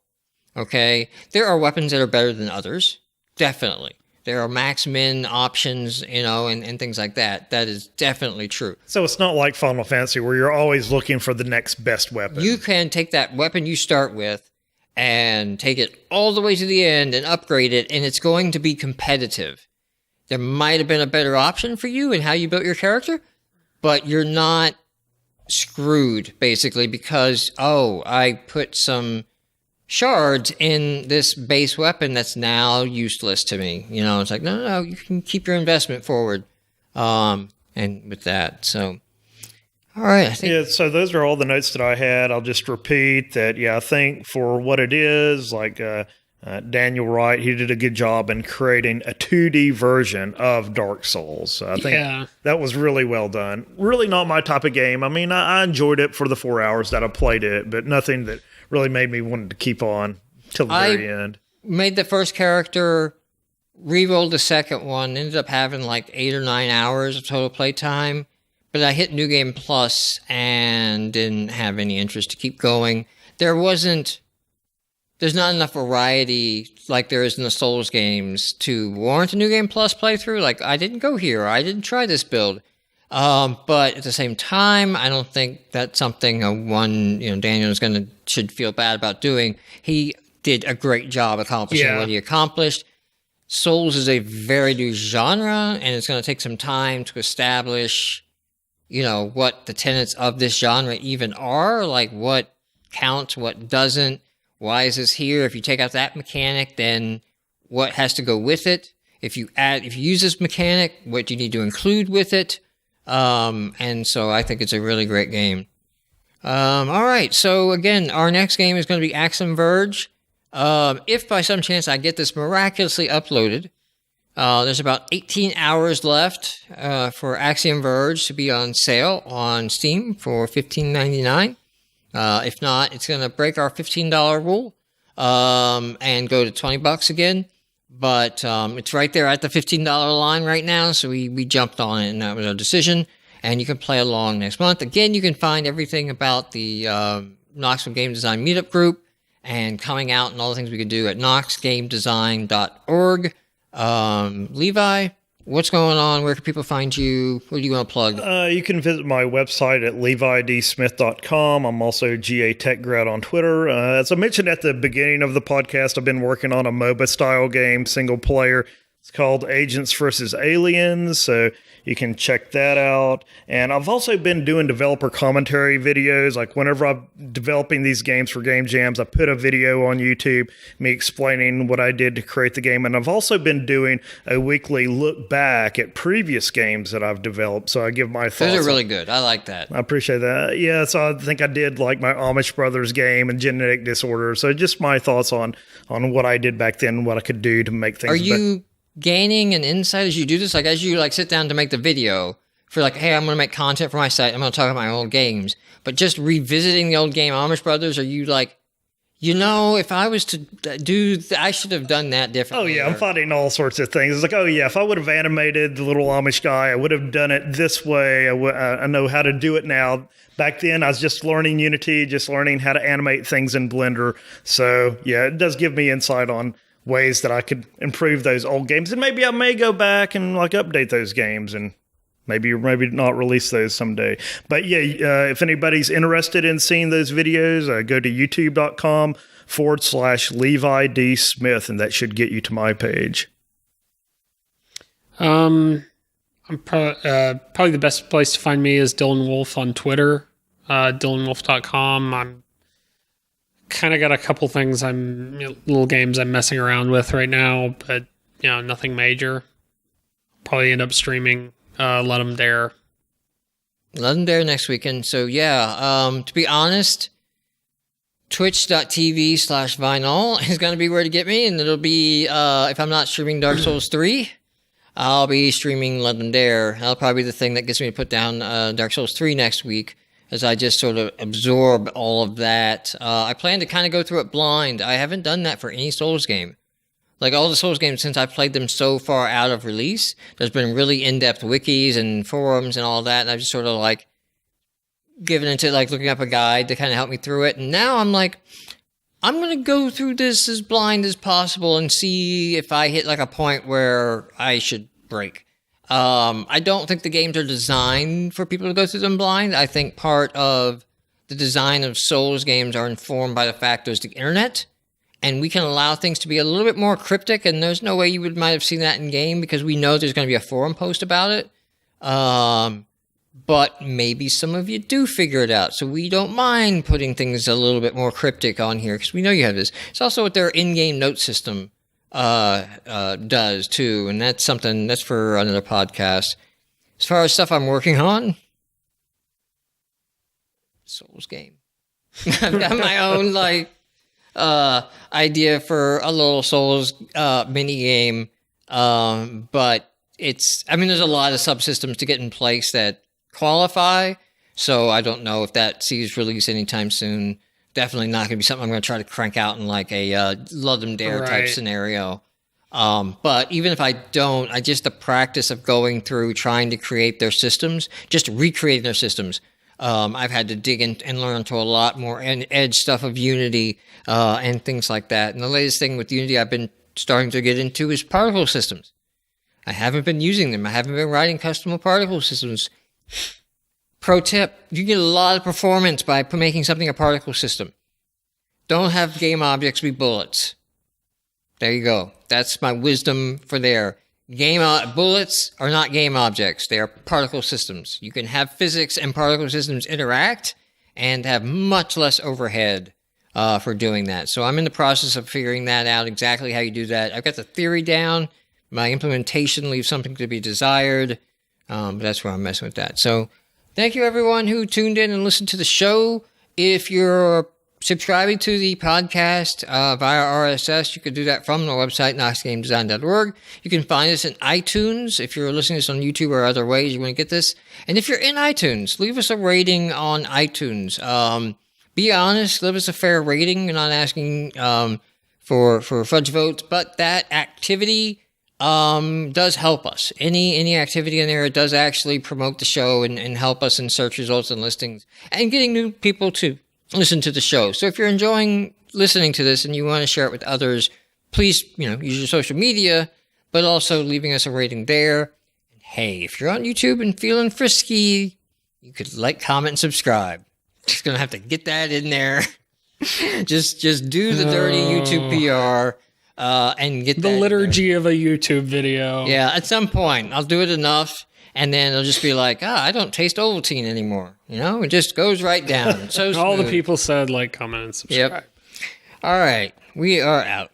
Okay? There are weapons that are better than others. Definitely. There are max-min options, you know, and things like that. That is definitely true. So it's not like Final Fantasy where you're always looking for the next best weapon. You can take that weapon you start with and take it all the way to the end and upgrade it, and it's going to be competitive. There might have been a better option for you in how you built your character, but you're not screwed, basically, because, oh, I put some shards in this base weapon that's now useless to me. You know, it's like, no, you can keep your investment forward. And with that, so. All right. I think so those are all the notes that I had. I'll just repeat that. Yeah, I think for what it is, like Daniel Wright, he did a good job in creating a 2D version of Dark Souls. So I think that was really well done. Really not my type of game. I mean, I enjoyed it for the 4 hours that I played it, but nothing that really made me want to keep on till the very end. Made the first character, re-rolled the second one, ended up having like 8 or 9 hours of total playtime. But I hit New Game Plus and didn't have any interest to keep going. There's not enough variety like there is in the Souls games to warrant a New Game Plus playthrough. Like, I didn't go here. I didn't try this build. But at the same time, I don't think that's something Daniel should feel bad about doing. He did a great job accomplishing what he accomplished. Souls is a very new genre, and it's going to take some time to establish what the tenets of this genre even are, like what counts, what doesn't, why is this here? If you take out that mechanic, then what has to go with it? If you use this mechanic, what do you need to include with it? And so I think it's a really great game. All right. So again, our next game is going to be Axiom Verge. If by some chance I get this miraculously uploaded, there's about 18 hours left for Axiom Verge to be on sale on Steam for $15.99. If not, it's going to break our $15 rule and go to $20 again. But it's right there at the $15 line right now, so we jumped on it, and that was our decision. And you can play along next month. Again, you can find everything about the Knoxville Game Design Meetup group and coming out and all the things we can do at knoxgamedesign.org. Levi, what's going on? Where can people find you? What do you want to plug? You can visit my website at levidsmith.com. I'm also GA Tech Grad on Twitter. As I mentioned at the beginning of the podcast, I've been working on a MOBA style game, single player. It's called Agents versus Aliens, so you can check that out. And I've also been doing developer commentary videos. Like whenever I'm developing these games for game jams, I put a video on YouTube, me explaining what I did to create the game. And I've also been doing a weekly look back at previous games that I've developed. So I give my thoughts. Those are really good. I like that. I appreciate that. Yeah, so I think I did like my Amish Brothers game and genetic disorder. So just my thoughts on what I did back then, what I could do to make things better. Gaining an insight as you do this, like as you sit down to make the video for hey, I'm going to make content for my site, I'm going to talk about my old games, but just revisiting the old game Amish Brothers, are you if I was to I should have done that differently? Oh yeah, I'm finding all sorts of things. It's like, oh yeah, if I would have animated the little Amish guy, I would have done it this way. I know how to do it now. Back then, I was just learning Unity, just learning how to animate things in Blender. So yeah, it does give me insight on ways that I could improve those old games, and maybe I may go back and update those games and maybe not release those someday. But yeah, if anybody's interested in seeing those videos, go to youtube.com/Levi D. Smith, and that should get you to my page. I'm probably the best place to find me is Dylan Wolf on Twitter, dylanwolf.com. I'm kind of got a couple things little games I'm messing around with right now, but nothing major. Probably end up streaming Let 'em Dare next weekend. So yeah, to be honest, twitch.tv/ViNull is going to be where to get me, and it'll be if I'm not streaming Dark Souls 3, I'll be streaming Let 'em Dare. That'll probably be the thing that gets me to put down Dark Souls 3 next week, as I just sort of absorb all of that. I plan to kind of go through it blind. I haven't done that for any Souls game. Like all the Souls games, since I played them so far out of release, there's been really in-depth wikis and forums and all that, and I've just sort of given into looking up a guide to kind of help me through it. And now I'm I'm going to go through this as blind as possible and see if I hit a point where I should break. I don't think the games are designed for people to go through them blind. I think part of the design of Souls games are informed by the fact there's the internet, and we can allow things to be a little bit more cryptic, and there's no way you might have seen that in game because we know there's going to be a forum post about it. but maybe some of you do figure it out. So we don't mind putting things a little bit more cryptic on here because we know you have this. It's also what their in-game note system does too, and that's something that's for another podcast. As far as stuff I'm working on, Souls game. I've got my own idea for a little Souls mini game, but there's a lot of subsystems to get in place that qualify. So I don't know if that sees release anytime soon. Definitely not going to be something I'm going to try to crank out in like a Love Them Dare type scenario. But even if I don't, the practice of going through trying to create their systems, just recreating their systems. I've had to dig in and learn to a lot more edge stuff of Unity and things like that. And the latest thing with Unity I've been starting to get into is particle systems. I haven't been using them. I haven't been writing custom particle systems. Pro tip, you get a lot of performance by making something a particle system. Don't have game objects be bullets. There you go. That's my wisdom for there. Bullets are not game objects. They are particle systems. You can have physics and particle systems interact and have much less overhead for doing that. So I'm in the process of figuring that out, exactly how you do that. I've got the theory down. My implementation leaves something to be desired. But that's where I'm messing with that. So thank you, everyone who tuned in and listened to the show. If you're subscribing to the podcast via RSS, you can do that from the website, knoxgamedesign.org. You can find us in iTunes. If you're listening to this on YouTube or other ways you want to get this. And if you're in iTunes, leave us a rating on iTunes. Be honest, leave us a fair rating. We're not asking for fudge votes, but that activity does help us. Any activity in there does actually promote the show and help us in search results and listings and getting new people to listen to the show. So if you're enjoying listening to this and you want to share it with others, please, use your social media, but also leaving us a rating there. And hey, if you're on YouTube and feeling frisky, you could like, comment, and subscribe. Just gonna have to get that in there. just do the dirty YouTube PR. And get the liturgy of a YouTube video. Yeah, at some point I'll do it enough, and then it'll just be like, I don't taste Ovaltine anymore. It just goes right down. So all the people said like, comment, and subscribe. Yep. All right, we are out.